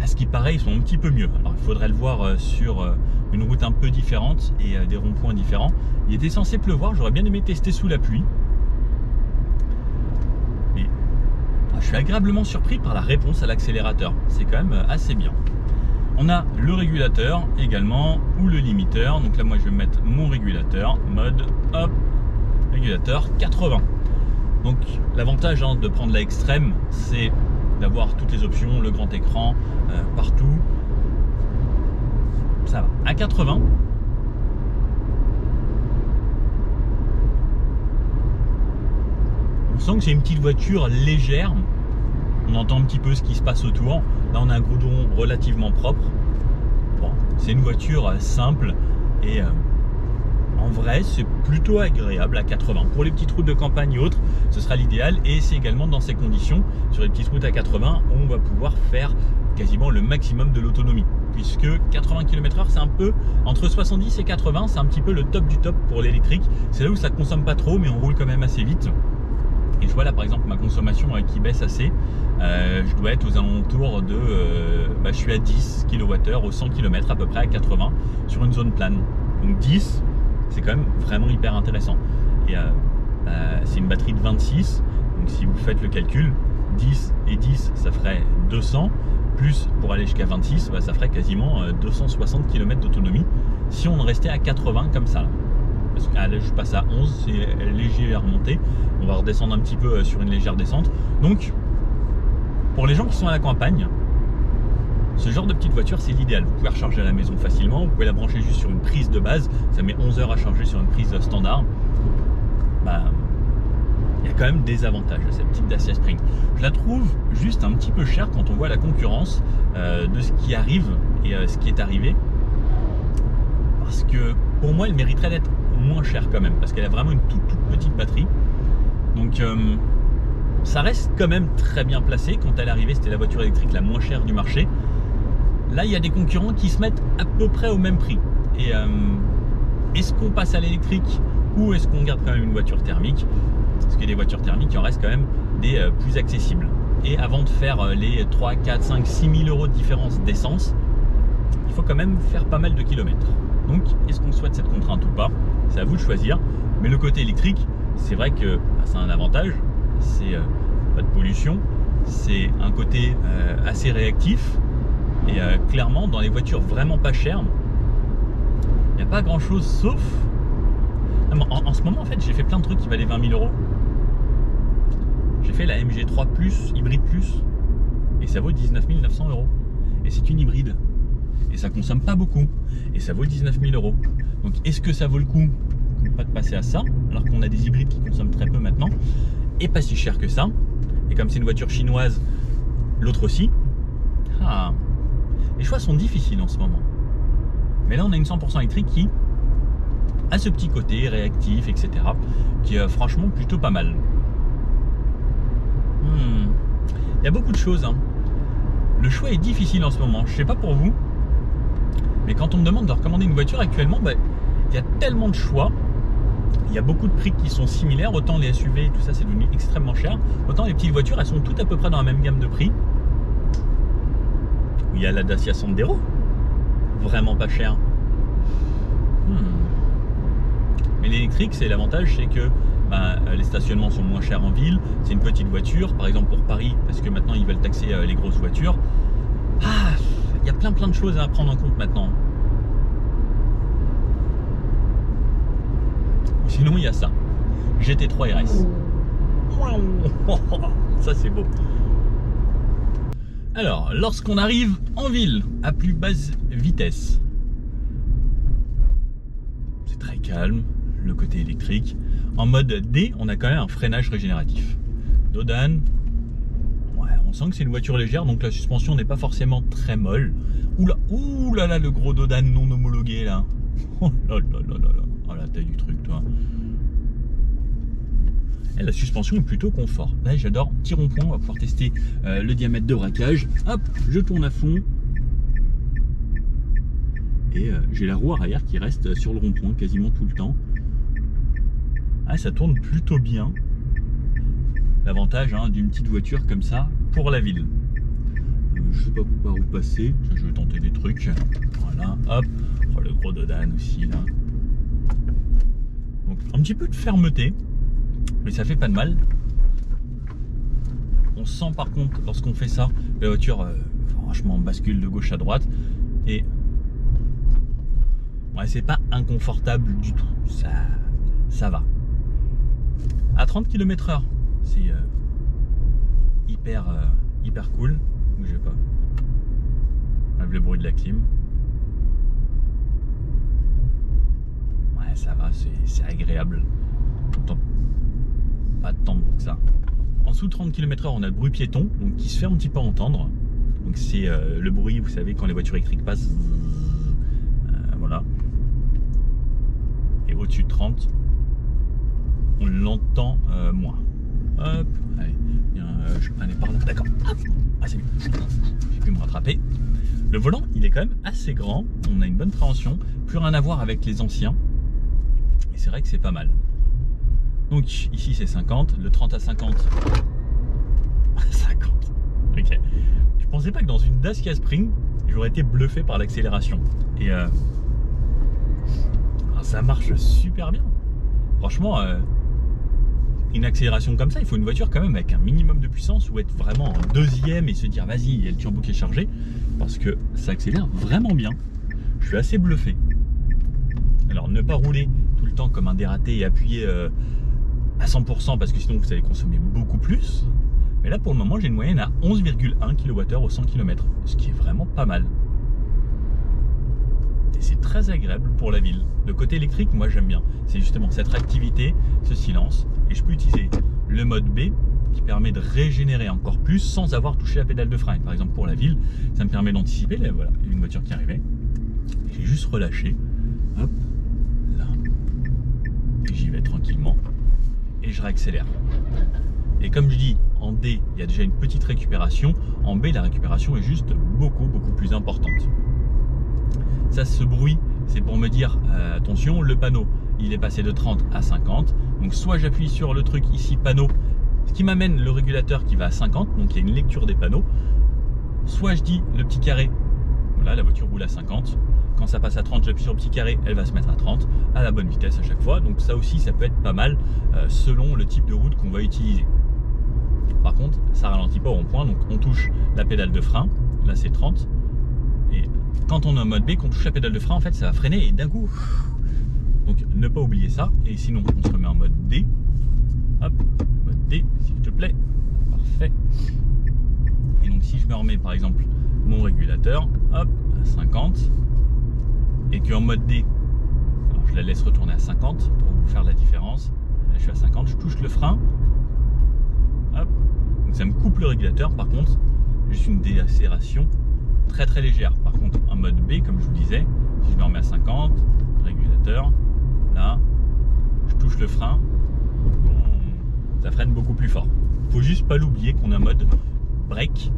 À ce qui paraît, ils sont un petit peu mieux. Alors il faudrait le voir sur une route un peu différente et des ronds-points différents. Il était censé pleuvoir, j'aurais bien aimé tester sous la pluie. Mais je suis agréablement surpris par la réponse à l'accélérateur. C'est quand même assez bien. On a le régulateur également, ou le limiteur. Donc là moi je vais mettre mon régulateur, mode, hop, régulateur 80. Donc l'avantage de prendre la extrême, c'est d'avoir toutes les options, le grand écran, partout. Ça va. À 80, on sent que c'est une petite voiture légère. On entend un petit peu ce qui se passe autour. Là, on a un goudron relativement propre. Bon, c'est une voiture simple et en vrai, c'est plutôt agréable à 80. Pour les petites routes de campagne et autres, ce sera l'idéal. Et c'est également dans ces conditions, sur les petites routes à 80, on va pouvoir faire quasiment le maximum de l'autonomie. Puisque 80 km/h, c'est un peu, entre 70 et 80, c'est un petit peu le top du top pour l'électrique. C'est là où ça ne consomme pas trop, mais on roule quand même assez vite. Et je vois là par exemple ma consommation qui baisse assez. Je dois être aux alentours de... je suis à 10 kWh au 100 km à peu près à 80 sur une zone plane. Donc 10, c'est quand même vraiment hyper intéressant. Et c'est une batterie de 26. Donc si vous faites le calcul, 10 et 10 ça ferait 200. Plus pour aller jusqu'à 26, ça ferait quasiment 260 km d'autonomie. Si on restait à 80 comme ça. Parce que là je passe à 11, c'est léger à remonter. On va redescendre un petit peu sur une légère descente. Donc Pour les gens qui sont à la campagne, ce genre de petite voiture, c'est l'idéal. Vous pouvez recharger à la maison facilement, vous pouvez la brancher juste sur une prise de base. Ça met 11 heures à charger sur une prise standard. Bah, il y a quand même des avantages à cette petite Dacia Spring. Je la trouve juste un petit peu chère quand on voit la concurrence de ce qui arrive et ce qui est arrivé. Parce que pour moi, elle mériterait d'être moins chère quand même, parce qu'elle a vraiment une toute petite batterie. Donc ça reste quand même très bien placé. Quand elle est arrivée, c'était la voiture électrique la moins chère du marché. Là, il y a des concurrents qui se mettent à peu près au même prix. Et est-ce qu'on passe à l'électrique ou est-ce qu'on garde quand même une voiture thermique? Parce que des voitures thermiques, il en reste quand même des plus accessibles. Et avant de faire les 3, 4, 5, 6 000 euros de différence d'essence, il faut quand même faire pas mal de kilomètres. Donc, est-ce qu'on souhaite cette contrainte ou pas? C'est à vous de choisir. Mais le côté électrique, c'est vrai que bah, c'est un avantage. C'est pas de pollution. C'est un côté assez réactif. Et clairement, dans les voitures vraiment pas chères, il n'y a pas grand-chose sauf... En ce moment, en fait, j'ai fait plein de trucs qui valaient 20 000 euros. J'ai fait la MG3 Plus, hybride plus, et ça vaut 19 900 euros. Et c'est une hybride. Et ça consomme pas beaucoup. Et ça vaut 19 000 euros. Donc est-ce que ça vaut le coup pas de passer à ça, alors qu'on a des hybrides qui consomment très peu maintenant, et pas si cher que ça. Et comme c'est une voiture chinoise, l'autre aussi. Ah, les choix sont difficiles en ce moment. Mais là, on a une 100% électrique qui a ce petit côté réactif, etc., qui est franchement plutôt pas mal. Il y a beaucoup de choses, hein. Le choix est difficile en ce moment. Je sais pas pour vous, mais quand on me demande de recommander une voiture actuellement, bah, il y a tellement de choix. Il y a beaucoup de prix qui sont similaires. Autant les SUV et tout ça, c'est devenu extrêmement cher. Autant les petites voitures, elles sont toutes à peu près dans la même gamme de prix. Il y a la Dacia Sandero, vraiment pas cher. Mais l'électrique, c'est l'avantage, c'est que bah, les stationnements sont moins chers en ville. C'est une petite voiture, par exemple pour Paris, parce que maintenant ils veulent taxer les grosses voitures. Ah, il y a plein de choses à prendre en compte maintenant. Sinon, il y a ça. GT3 RS. Ça, c'est beau. Alors, lorsqu'on arrive en ville, à plus basse vitesse, c'est très calme, le côté électrique. En mode D, on a quand même un freinage régénératif. Dodane, ouais, on sent que c'est une voiture légère, donc la suspension n'est pas forcément très molle. Ouh là là, le gros Dodane non homologué là. Oh là là là là là. Oh la taille du truc, toi. Et la suspension est plutôt confort. Là, j'adore. Petit rond-point, on va pouvoir tester le diamètre de braquage. Hop, je tourne à fond. Et j'ai la roue arrière qui reste sur le rond-point quasiment tout le temps. Ah, ça tourne plutôt bien. L'avantage hein, d'une petite voiture comme ça pour la ville. Je sais pas par où passer. Je vais tenter des trucs. Voilà, hop. Oh, le gros Dodane aussi là. Donc un petit peu de fermeté, mais ça fait pas de mal. On sent par contre lorsqu'on fait ça, la voiture franchement bascule de gauche à droite et ouais, c'est pas inconfortable du tout. Ça va. À 30 km/h, c'est hyper cool. Bougez pas. Avec le bruit de la clim. Ouais, ça va, c'est agréable. Pas tant que ça. En dessous de 30 km/h, on a le bruit piéton, donc qui se fait un petit peu entendre. Donc c'est le bruit, vous savez, quand les voitures électriques passent. Voilà. Et au-dessus de 30, on l'entend moins. Hop, allez, je vais aller par là. D'accord. Ah, c'est bon. J'ai pu me rattraper. Le volant, il est quand même assez grand. On a une bonne préhension. Plus rien à voir avec les anciens. Et c'est vrai que c'est pas mal. Donc ici c'est 50. Le 30 à 50. 50. Ok. Je pensais pas que dans une Dacia Spring, j'aurais été bluffé par l'accélération. Et ça marche super bien. Franchement, une accélération comme ça, il faut une voiture quand même avec un minimum de puissance ou être vraiment en deuxième et se dire vas-y, il y a le turbo qui est chargé, parce que ça accélère vraiment bien. Je suis assez bluffé. Alors ne pas rouler tout le temps comme un dératé et appuyer à 100% parce que sinon vous allez consommer beaucoup plus. Mais là pour le moment j'ai une moyenne à 11,1 kWh au 100 km, ce qui est vraiment pas mal. Et c'est très agréable pour la ville. Le côté électrique, moi j'aime bien. C'est justement cette réactivité, ce silence. Et je peux utiliser le mode B qui permet de régénérer encore plus sans avoir touché la pédale de frein. Par exemple pour la ville, ça me permet d'anticiper. Là voilà, il y a une voiture qui arrivait. J'ai juste relâché. Hop, là. Et j'y vais tranquillement. Et je réaccélère. Et comme je dis, en D, il y a déjà une petite récupération. En B, la récupération est juste beaucoup plus importante. Ça, ce bruit, c'est pour me dire, attention, le panneau, il est passé de 30 à 50. Donc soit j'appuie sur le truc ici, panneau, ce qui m'amène le régulateur qui va à 50, donc il y a une lecture des panneaux. Soit je dis le petit carré, voilà, la voiture roule à 50. Quand ça passe à 30, j'appuie sur le petit carré, elle va se mettre à 30, à la bonne vitesse à chaque fois. Donc ça aussi, ça peut être pas mal selon le type de route qu'on va utiliser. Par contre, ça ralentit pas au rond-point, donc on touche la pédale de frein, là c'est 30. Et quand on est en mode B, qu'on touche la pédale de frein, en fait, ça va freiner et d'un coup. Donc, ne pas oublier ça. Et sinon, on se remet en mode D. Hop, mode D, s'il te plaît. Parfait. Et donc, si je me remets, par exemple, mon régulateur, hop, à 50. Et qu'en mode D, alors je la laisse retourner à 50 pour vous faire la différence. Là, je suis à 50, je touche le frein. Hop. Donc, ça me coupe le régulateur. Par contre, juste une déaccélération très légère. Par contre, en mode B, comme je vous disais, si je me remets à 50, régulateur, là, je touche le frein, ça freine beaucoup plus fort. Faut juste pas l'oublier qu'on est en mode break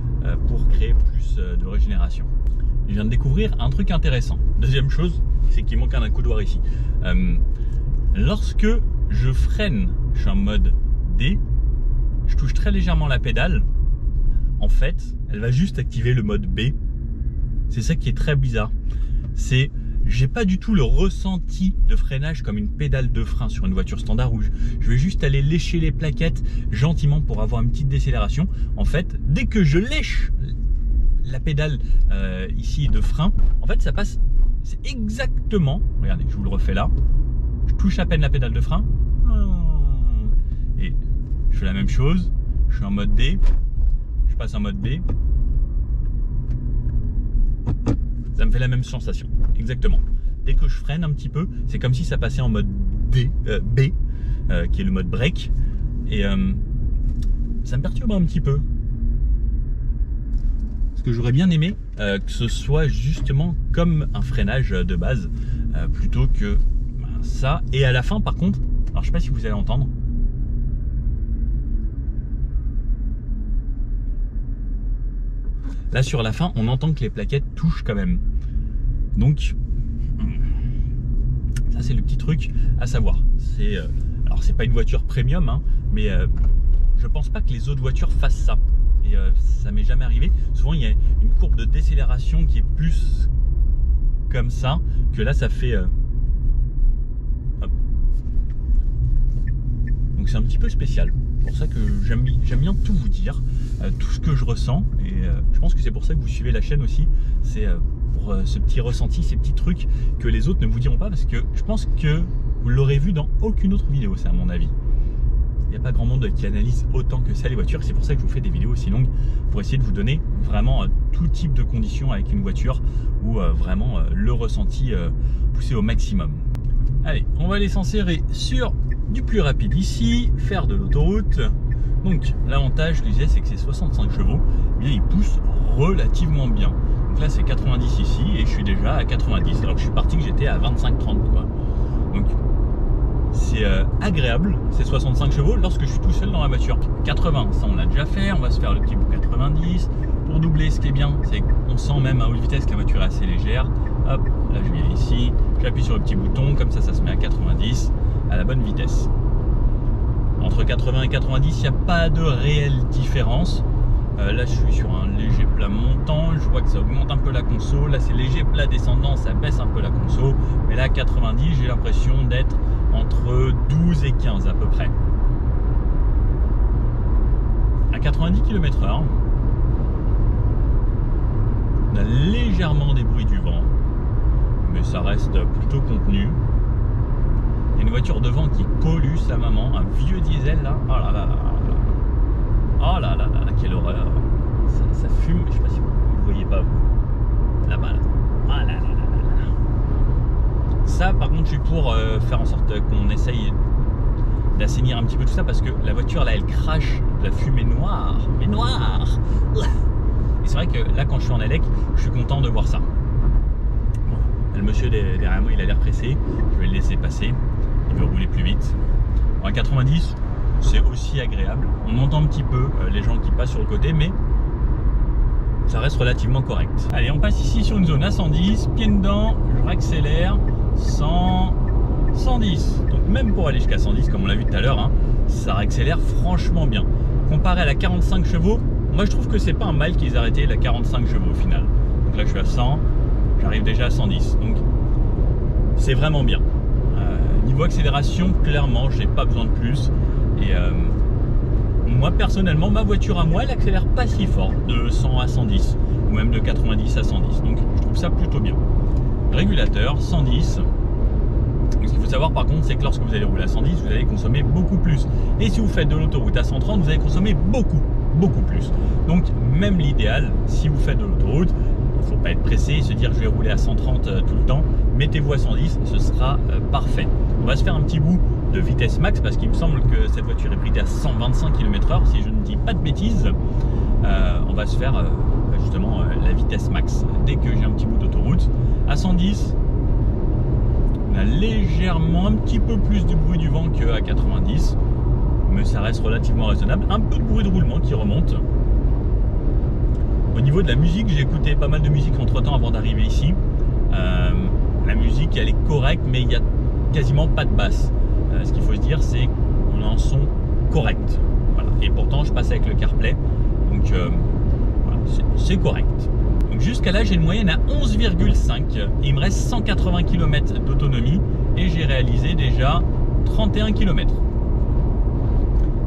pour créer plus de régénération. Je viens de découvrir un truc intéressant. Deuxième chose, c'est qu'il manque un accoudoir ici. Lorsque je freine, je suis en mode D, je touche très légèrement la pédale. En fait, elle va juste activer le mode B. C'est ça qui est très bizarre. C'est, j'ai pas du tout le ressenti de freinage comme une pédale de frein sur une voiture standard où je vais juste aller lécher les plaquettes gentiment pour avoir une petite décélération. En fait, dès que je lèche la pédale ici de frein, en fait ça passe, c'est exactement, regardez, je vous le refais là, je touche à peine la pédale de frein et je fais la même chose, je suis en mode D, je passe en mode B. Ça me fait la même sensation, exactement. Dès que je freine un petit peu, c'est comme si ça passait en mode D, B, qui est le mode break. Et ça me perturbe un petit peu. Parce que j'aurais bien aimé que ce soit justement comme un freinage de base, plutôt que ça. Et à la fin, par contre, alors je sais pas si vous allez entendre. Là sur la fin, on entend que les plaquettes touchent quand même. Donc, ça c'est le petit truc à savoir. Alors c'est pas une voiture premium, hein, mais je pense pas que les autres voitures fassent ça. Et ça m'est jamais arrivé. Souvent il y a une courbe de décélération qui est plus comme ça, que là ça fait... hop. Donc c'est un petit peu spécial. C'est pour ça que j'aime bien tout vous dire, tout ce que je ressens, et je pense que c'est pour ça que vous suivez la chaîne aussi, c'est pour ce petit ressenti, ces petits trucs que les autres ne vous diront pas, parce que je pense que vous l'aurez vu dans aucune autre vidéo, c'est à mon avis. Il n'y a pas grand monde qui analyse autant que ça les voitures, c'est pour ça que je vous fais des vidéos aussi longues, pour essayer de vous donner vraiment tout type de conditions avec une voiture, ou vraiment le ressenti poussé au maximum. Allez, on va aller s'insérer sur du plus rapide ici, faire de l'autoroute. Donc l'avantage, je disais, c'est que c'est 65 chevaux, eh bien il pousse relativement bien. Donc là c'est 90 ici et je suis déjà à 90, alors que je suis parti que j'étais à 25-30 quoi. Donc c'est agréable, ces 65 chevaux lorsque je suis tout seul dans la voiture. 80, ça on l'a déjà fait, on va se faire le petit bout 90. Pour doubler, ce qui est bien, c'est qu'on sent même à haute vitesse que la voiture est assez légère. Hop, là je viens ici, j'appuie sur le petit bouton, comme ça se met à 90 à la bonne vitesse. Entre 80 et 90, il n'y a pas de réelle différence. Là je suis sur un léger plat montant, je vois que ça augmente un peu la conso. Là c'est léger plat descendant, ça baisse un peu la conso. Mais là 90, j'ai l'impression d'être entre 12 et 15 à peu près. À 90 km/h, on a légèrement des bruits du vent, mais ça reste plutôt contenu. Il y a une voiture devant qui pollue sa maman, un vieux diesel là, oh là là là là. Oh là là là, quelle horreur. Ça fume, je sais pas si vous ne voyez pas vous. Là-bas là. Ah là là là là. Ça par contre je suis pour faire en sorte qu'on essaye d'assainir un petit peu tout ça parce que la voiture là elle crache de la fumée noire. Mais noire. Et c'est vrai que là quand je suis en élec, je suis content de voir ça. Bon, le monsieur derrière moi il a l'air pressé, je vais le laisser passer, il veut rouler plus vite. En 90 c'est aussi agréable, on entend un petit peu les gens qui passent sur le côté mais ça reste relativement correct. Allez, on passe ici sur une zone à 110, pied dedans, je réaccélère, 100, 110. Donc même pour aller jusqu'à 110, comme on l'a vu tout à l'heure, hein, ça réaccélère franchement bien. Comparé à la 45 chevaux, moi je trouve que c'est pas un mal qu'ils aient arrêté la 45 chevaux au final. Donc là je suis à 100, j'arrive déjà à 110. Donc c'est vraiment bien. Niveau accélération, clairement, j'ai pas besoin de plus. Et moi personnellement, ma voiture à moi, elle accélère pas si fort, de 100 à 110 ou même de 90 à 110. Donc je trouve ça plutôt bien. Régulateur 110. Ce qu'il faut savoir par contre, c'est que lorsque vous allez rouler à 110, vous allez consommer beaucoup plus. Et si vous faites de l'autoroute à 130, vous allez consommer beaucoup plus. Donc même l'idéal, si vous faites de l'autoroute, il ne faut pas être pressé et se dire je vais rouler à 130 tout le temps. Mettez-vous à 110, ce sera parfait. On va se faire un petit bout de vitesse max parce qu'il me semble que cette voiture est bridée à 125 km/h si je ne dis pas de bêtises. On va se faire justement la vitesse max dès que j'ai un petit bout d'autoroute. À 110, on a légèrement un petit peu plus de bruit du vent qu'à 90, mais ça reste relativement raisonnable. Un peu de bruit de roulement qui remonte. Au niveau de la musique, j'ai écouté pas mal de musique entre temps avant d'arriver ici. La musique elle est correcte, mais il n'y a quasiment pas de basse. Ce qu'il faut se dire, c'est qu'on a un son correct. Voilà. Et pourtant, je passe avec le CarPlay, donc voilà, c'est correct. Donc jusqu'à là, j'ai une moyenne à 11,5. Il me reste 180 km d'autonomie et j'ai réalisé déjà 31 km.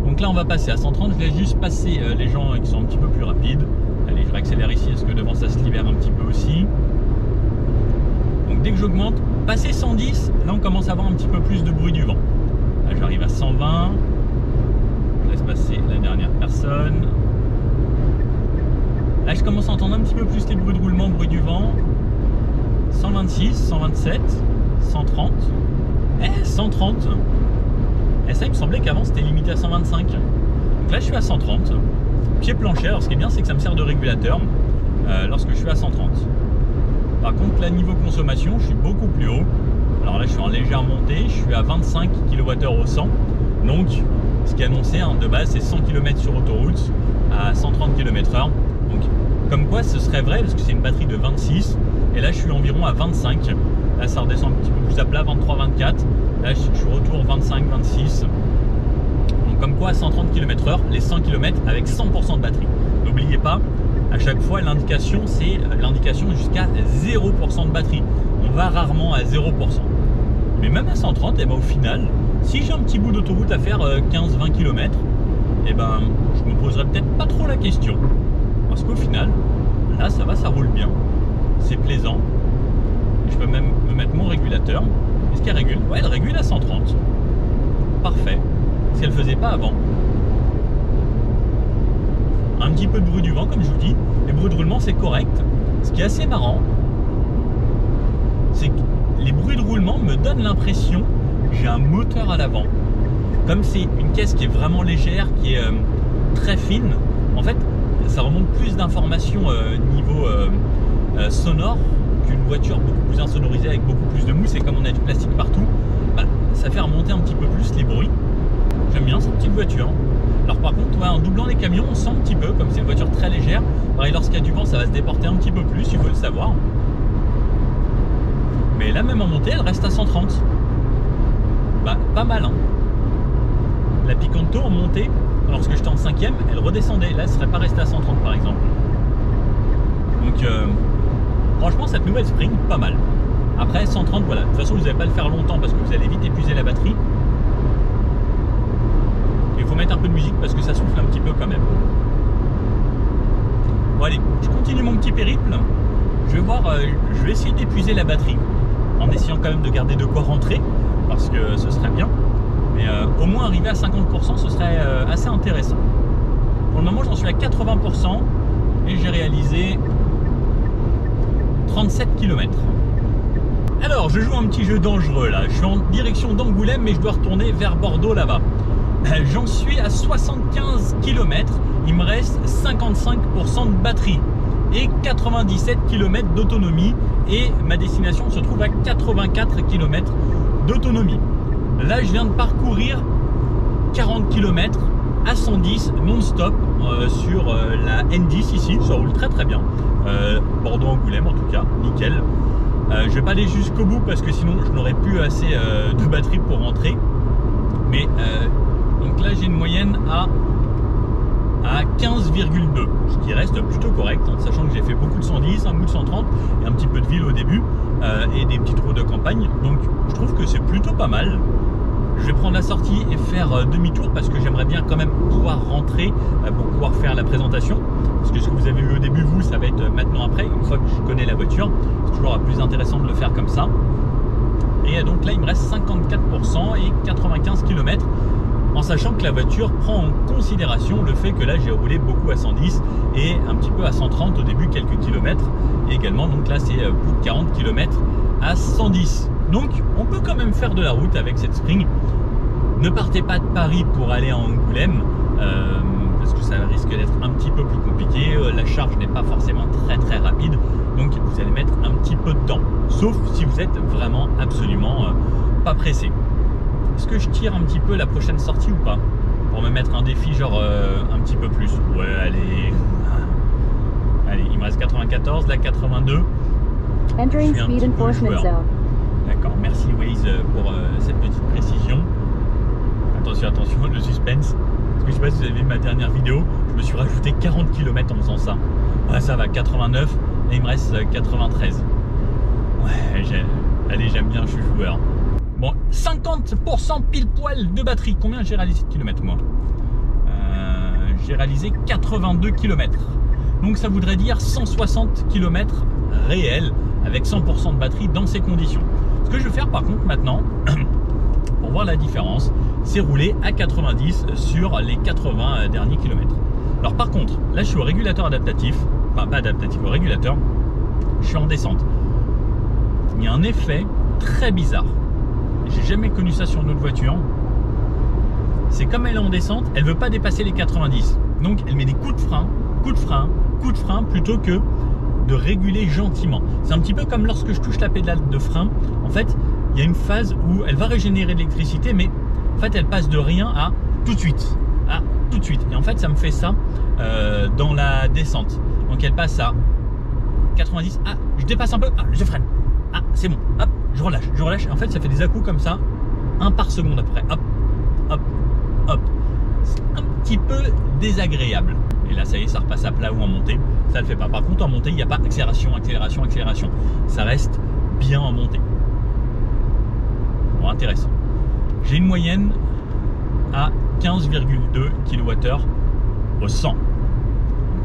Donc là, on va passer à 130. Je vais juste passer les gens qui sont un petit peu plus rapides. Allez, je réaccélère ici, parce que devant ça se libère un petit peu aussi. Donc dès que j'augmente, passer 110, là on commence à avoir un petit peu plus de bruit du vent. Là j'arrive à 120. Je laisse passer la dernière personne. Là je commence à entendre un petit peu plus les bruits de roulement, bruit du vent. 126, 127, 130. 130. Et ça il me semblait qu'avant c'était limité à 125. Donc là je suis à 130. Pied plancher, alors ce qui est bien c'est que ça me sert de régulateur lorsque je suis à 130. Par contre là niveau consommation je suis beaucoup plus haut. Alors là je suis en légère montée, je suis à 25 kWh au 100. Donc ce qui est annoncé hein, de base c'est 100 km sur autoroute à 130 km/h. Donc comme quoi ce serait vrai parce que c'est une batterie de 26 et là je suis environ à 25. Là ça redescend un petit peu plus à plat, 23-24. Là je suis retour 25-26. Donc comme quoi à 130 km/h, les 100 km avec 100% de batterie. N'oubliez pas, à chaque fois l'indication c'est l'indication jusqu'à 0% de batterie. On va rarement à 0%. Mais même à 130, et ben, au final, si j'ai un petit bout d'autoroute à faire 15-20 km, et ben, je me poserai peut-être pas trop la question. Parce qu'au final, là ça va, ça roule bien. C'est plaisant. Et je peux même me mettre mon régulateur. Est-ce qu'elle régule? Ouais, elle régule à 130. Parfait. Ce qu'elle ne faisait pas avant. Un petit peu de bruit du vent, comme je vous dis. Les bruits de roulement, c'est correct. Ce qui est assez marrant, c'est que les bruits de roulement me donnent l'impression que j'ai un moteur à l'avant. Comme c'est une caisse qui est vraiment légère, qui est très fine, en fait, ça remonte plus d'informations niveau sonore qu'une voiture beaucoup plus insonorisée avec beaucoup plus de mousse. Et comme on a du plastique partout, bah, ça fait remonter un petit peu plus les bruits. J'aime bien cette petite voiture. Alors par contre, ouais, en doublant les camions, on sent un petit peu, comme c'est une voiture très légère. Pareil, lorsqu'il y a du vent, ça va se déporter un petit peu plus, il faut le savoir. Mais là, même en montée, elle reste à 130. Bah, pas mal, hein. La Picanto en montée, lorsque j'étais en 5ème, elle redescendait. Là, elle serait pas restée à 130 par exemple. Donc, franchement, cette nouvelle Spring, pas mal. Après, 130, voilà. De toute façon, vous n'allez pas le faire longtemps parce que vous allez vite épuiser la batterie. Il faut mettre un peu de musique parce que ça souffle un petit peu quand même. Bon allez, je continue mon petit périple. Je vais voir, je vais essayer d'épuiser la batterie en essayant quand même de garder de quoi rentrer parce que ce serait bien. Mais au moins arriver à 50%, ce serait assez intéressant. Pour le moment, j'en suis à 80% et j'ai réalisé 37 km. Alors, je joue un petit jeu dangereux là. Je suis en direction d'Angoulême, mais je dois retourner vers Bordeaux là-bas. J'en suis à 75 km. Il me reste 55% de batterie et 97 km d'autonomie. Et ma destination se trouve à 84 km d'autonomie. Là, je viens de parcourir 40 km à 110 non-stop sur la N10 ici. Ça roule très très bien. Bordeaux-Angoulême en tout cas, nickel. Je vais pas aller jusqu'au bout parce que sinon je n'aurais plus assez de batterie pour rentrer. Mais donc là j'ai une moyenne à 15,2, ce qui reste plutôt correct, hein, sachant que j'ai fait beaucoup de 110, un bout de 130 et un petit peu de ville au début et des petites routes de campagne. Donc je trouve que c'est plutôt pas mal. Je vais prendre la sortie et faire demi-tour parce que j'aimerais bien quand même pouvoir rentrer pour pouvoir faire la présentation. Parce que ce que vous avez vu au début, vous, ça va être maintenant après, une fois que je connais la voiture. C'est toujours plus intéressant de le faire comme ça. Et donc là, il me reste 54% et 95 km. En sachant que la voiture prend en considération le fait que là, j'ai roulé beaucoup à 110 et un petit peu à 130 au début, quelques kilomètres. Et également, donc là, c'est plus de 40 km à 110. Donc, on peut quand même faire de la route avec cette Spring. Ne partez pas de Paris pour aller à Angoulême, parce que ça risque d'être un petit peu plus compliqué. La charge n'est pas forcément très rapide, donc vous allez mettre un petit peu de temps. Sauf si vous êtes vraiment absolument pas pressé. Est-ce que je tire un petit peu la prochaine sortie ou pas? Pour me mettre un défi genre un petit peu plus. Ouais, allez. Allez, il me reste 94, là 82. Entering speed enforcement zone. D'accord, merci Waze pour cette petite précision. Attention, attention, le suspense. Parce que je sais pas si vous avez vu ma dernière vidéo, je me suis rajouté 40 km en faisant ça. Ouais, ça va, 89 et il me reste 93. Ouais, allez, j'aime bien, je suis joueur. Bon, 50% pile poil de batterie. Combien j'ai réalisé de kilomètres moi? J'ai réalisé 82 km. Donc ça voudrait dire 160 km réels avec 100% de batterie dans ces conditions. Ce que je vais faire par contre maintenant, pour voir la différence, c'est rouler à 90 sur les 80 derniers kilomètres. Alors par contre, là je suis au régulateur adaptatif, enfin pas adaptatif, au régulateur, je suis en descente. Il y a un effet très bizarre. J'ai jamais connu ça sur une autre voiture. C'est comme elle est en descente, elle veut pas dépasser les 90. Donc elle met des coups de frein, coups de frein, coups de frein plutôt que de réguler gentiment. C'est un petit peu comme lorsque je touche la pédale de frein. En fait, il y a une phase où elle va régénérer de l'électricité, mais en fait, elle passe de rien à tout de suite. À tout de suite. Et en fait, ça me fait ça dans la descente. Donc elle passe à 90. Ah, je dépasse un peu. Ah, je freine. Ah, c'est bon. Hop, je relâche. Je relâche. En fait, ça fait des à-coups comme ça, 1 par seconde à peu près. Hop, hop, hop. C'est un petit peu désagréable. Et là, ça y est, ça repasse à plat ou en montée. Ça le fait pas. Par contre, en montée, il n'y a pas accélération, accélération, accélération. Ça reste bien en montée. Bon, intéressant. J'ai une moyenne à 15,2 kWh au 100. Donc,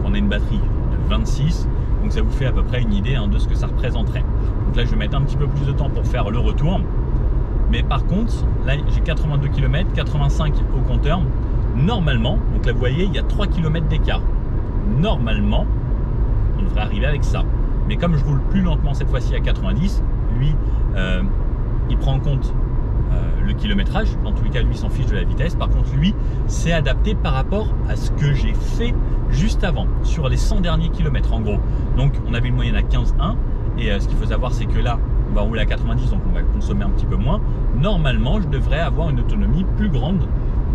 on a une batterie de 26. Donc, ça vous fait à peu près une idée de ce que ça représenterait. Donc là, je vais mettre un petit peu plus de temps pour faire le retour. Mais par contre, là, j'ai 82 km, 85 au compteur. Normalement, donc là vous voyez, il y a 3 km d'écart. Normalement, on devrait arriver avec ça. Mais comme je roule plus lentement cette fois-ci à 90, lui, il prend en compte le kilométrage. Dans tous les cas, lui s'en fiche de la vitesse. Par contre, lui, c'est adapté par rapport à ce que j'ai fait juste avant, sur les 100 derniers kilomètres en gros. Donc, on avait une moyenne à 15,1. Et ce qu'il faut savoir, c'est que là, on va rouler à 90, donc on va consommer un petit peu moins. Normalement, je devrais avoir une autonomie plus grande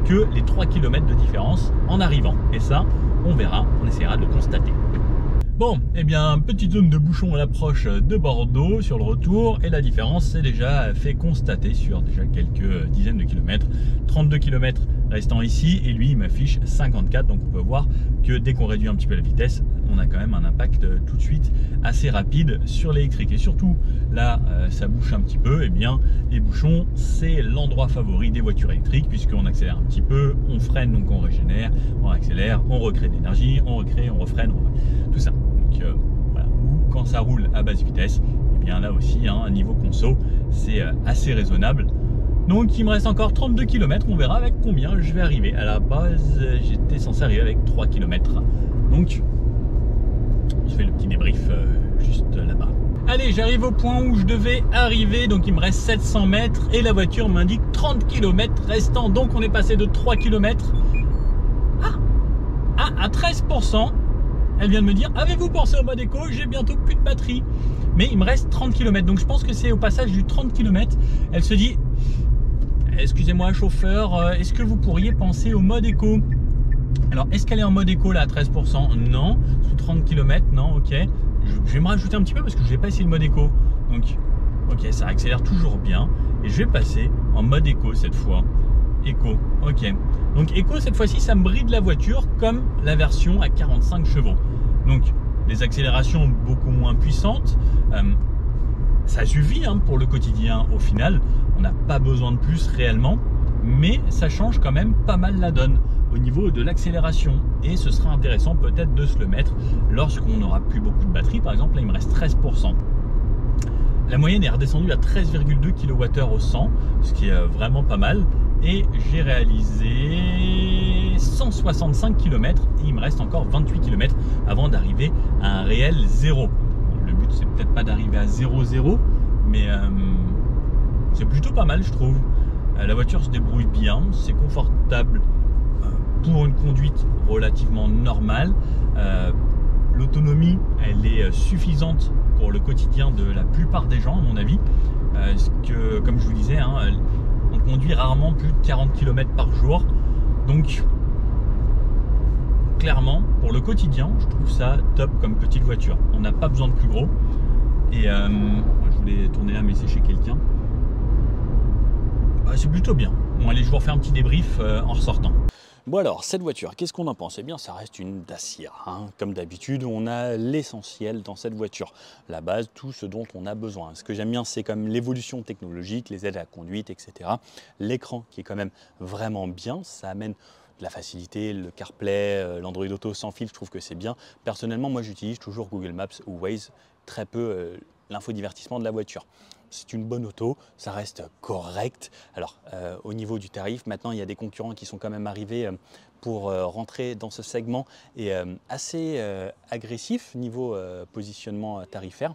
que les 3 km de différence en arrivant. Et ça, on verra, on essaiera de le constater. Bon, eh bien, petite zone de bouchon à l'approche de Bordeaux sur le retour. Et la différence, c'est déjà fait constater sur déjà quelques dizaines de kilomètres. 32 km restant ici et lui, il m'affiche 54. Donc, on peut voir que dès qu'on réduit un petit peu la vitesse, on a quand même un impact tout de suite assez rapide sur l'électrique. Et surtout, là, ça bouche un petit peu. Eh bien, les bouchons, c'est l'endroit favori des voitures électriques puisqu'on accélère un petit peu, on freine, donc on régénère, on accélère, on recrée de l'énergie, on recrée, on refreine, tout ça. Donc, voilà. Ou quand ça roule à basse vitesse, eh bien là aussi, un niveau conso, c'est assez raisonnable. Donc il me reste encore 32 km, on verra avec combien je vais arriver. À la base, j'étais censé arriver avec 3 km. Donc, je fais le petit débrief juste là-bas. Allez, j'arrive au point où je devais arriver, donc il me reste 700 mètres et la voiture m'indique 30 km restants. Donc on est passé de 3 km à 13%. Elle vient de me dire, avez-vous pensé au mode éco? J'ai bientôt plus de batterie. Mais il me reste 30 km, donc je pense que c'est au passage du 30 km. Elle se dit, excusez-moi chauffeur, est-ce que vous pourriez penser au mode éco? Alors, est-ce qu'elle est en mode éco là à 13%? Non. Sous 30 km? Non, ok. Je vais me rajouter un petit peu parce que je n'ai pas essayé le mode éco. Donc, ok, ça accélère toujours bien. Et je vais passer en mode éco cette fois. Éco, ok. Donc, éco cette fois-ci, ça me bride la voiture comme la version à 45 chevaux. Donc, des accélérations beaucoup moins puissantes. Ça suffit hein, pour le quotidien au final. On n'a pas besoin de plus réellement. Mais ça change quand même pas mal la donne au niveau de l'accélération et ce sera intéressant peut-être de se le mettre lorsqu'on n'aura plus beaucoup de batterie. Par exemple là il me reste 13%. La moyenne est redescendue à 13,2 kWh au 100, ce qui est vraiment pas mal, et j'ai réalisé 165 km et il me reste encore 28 km avant d'arriver à un réel zéro. Bon, le but c'est peut-être pas d'arriver à 0,0 mais c'est plutôt pas mal je trouve. La voiture se débrouille bien, c'est confortable pour une conduite relativement normale. L'autonomie, elle est suffisante pour le quotidien de la plupart des gens, à mon avis. Parce que, comme je vous disais, hein, on conduit rarement plus de 40 km par jour. Donc, clairement, pour le quotidien, je trouve ça top comme petite voiture. On n'a pas besoin de plus gros. Et je voulais tourner là, mais c'est chez quelqu'un. C'est plutôt bien. Bon allez, je vous refais un petit débrief en ressortant. Bon alors, cette voiture, qu'est-ce qu'on en pense? Eh bien, ça reste une Dacia. Hein. Comme d'habitude, on a l'essentiel dans cette voiture. La base, tout ce dont on a besoin. Ce que j'aime bien, c'est comme l'évolution technologique, les aides à la conduite, etc. L'écran qui est quand même vraiment bien. Ça amène de la facilité, le CarPlay, l'Android Auto sans fil, je trouve que c'est bien. Personnellement, moi, j'utilise toujours Google Maps ou Waze, très peu l'infodivertissement de la voiture. C'est une bonne auto, ça reste correct. Alors, au niveau du tarif, maintenant, il y a des concurrents qui sont quand même arrivés pour rentrer dans ce segment et assez agressif niveau positionnement tarifaire.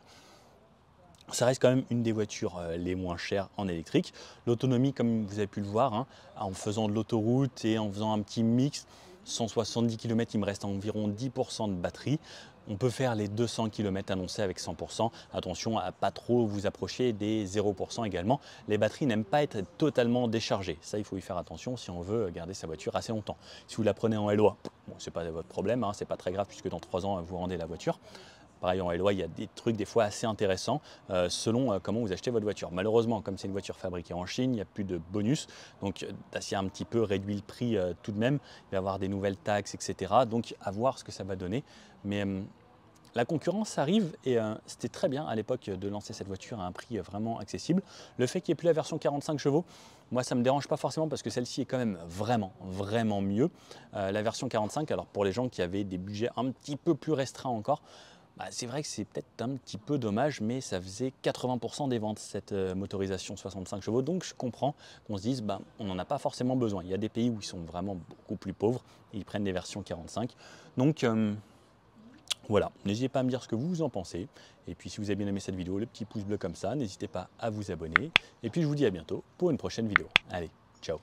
Ça reste quand même une des voitures les moins chères en électrique. L'autonomie, comme vous avez pu le voir, hein, en faisant de l'autoroute et en faisant un petit mix, 170 km, il me reste environ 10% de batterie. On peut faire les 200 km annoncés avec 100%. Attention à pas trop vous approcher des 0% également. Les batteries n'aiment pas être totalement déchargées. Ça, il faut y faire attention si on veut garder sa voiture assez longtemps. Si vous la prenez en LOA, bon, ce n'est pas votre problème, hein, c'est pas très grave puisque dans 3 ans, vous rendez la voiture. Pareil en LOA, il y a des trucs des fois assez intéressants selon comment vous achetez votre voiture. Malheureusement, comme c'est une voiture fabriquée en Chine, il n'y a plus de bonus. Donc Dacia a un petit peu réduit le prix tout de même. Il va y avoir des nouvelles taxes, etc. Donc à voir ce que ça va donner. Mais la concurrence arrive et c'était très bien à l'époque de lancer cette voiture à un prix vraiment accessible. Le fait qu'il n'y ait plus la version 45 chevaux, moi ça ne me dérange pas forcément parce que celle-ci est quand même vraiment mieux. La version 45, alors pour les gens qui avaient des budgets un petit peu plus restreints encore, c'est vrai que c'est peut-être un petit peu dommage, mais ça faisait 80% des ventes, cette motorisation 65 chevaux. Donc je comprends qu'on se dise, on n'en a pas forcément besoin. Il y a des pays où ils sont vraiment beaucoup plus pauvres, et ils prennent des versions 45. Donc voilà, n'hésitez pas à me dire ce que vous en pensez. Et puis si vous avez bien aimé cette vidéo, le petit pouce bleu comme ça, n'hésitez pas à vous abonner. Et puis je vous dis à bientôt pour une prochaine vidéo. Allez, ciao!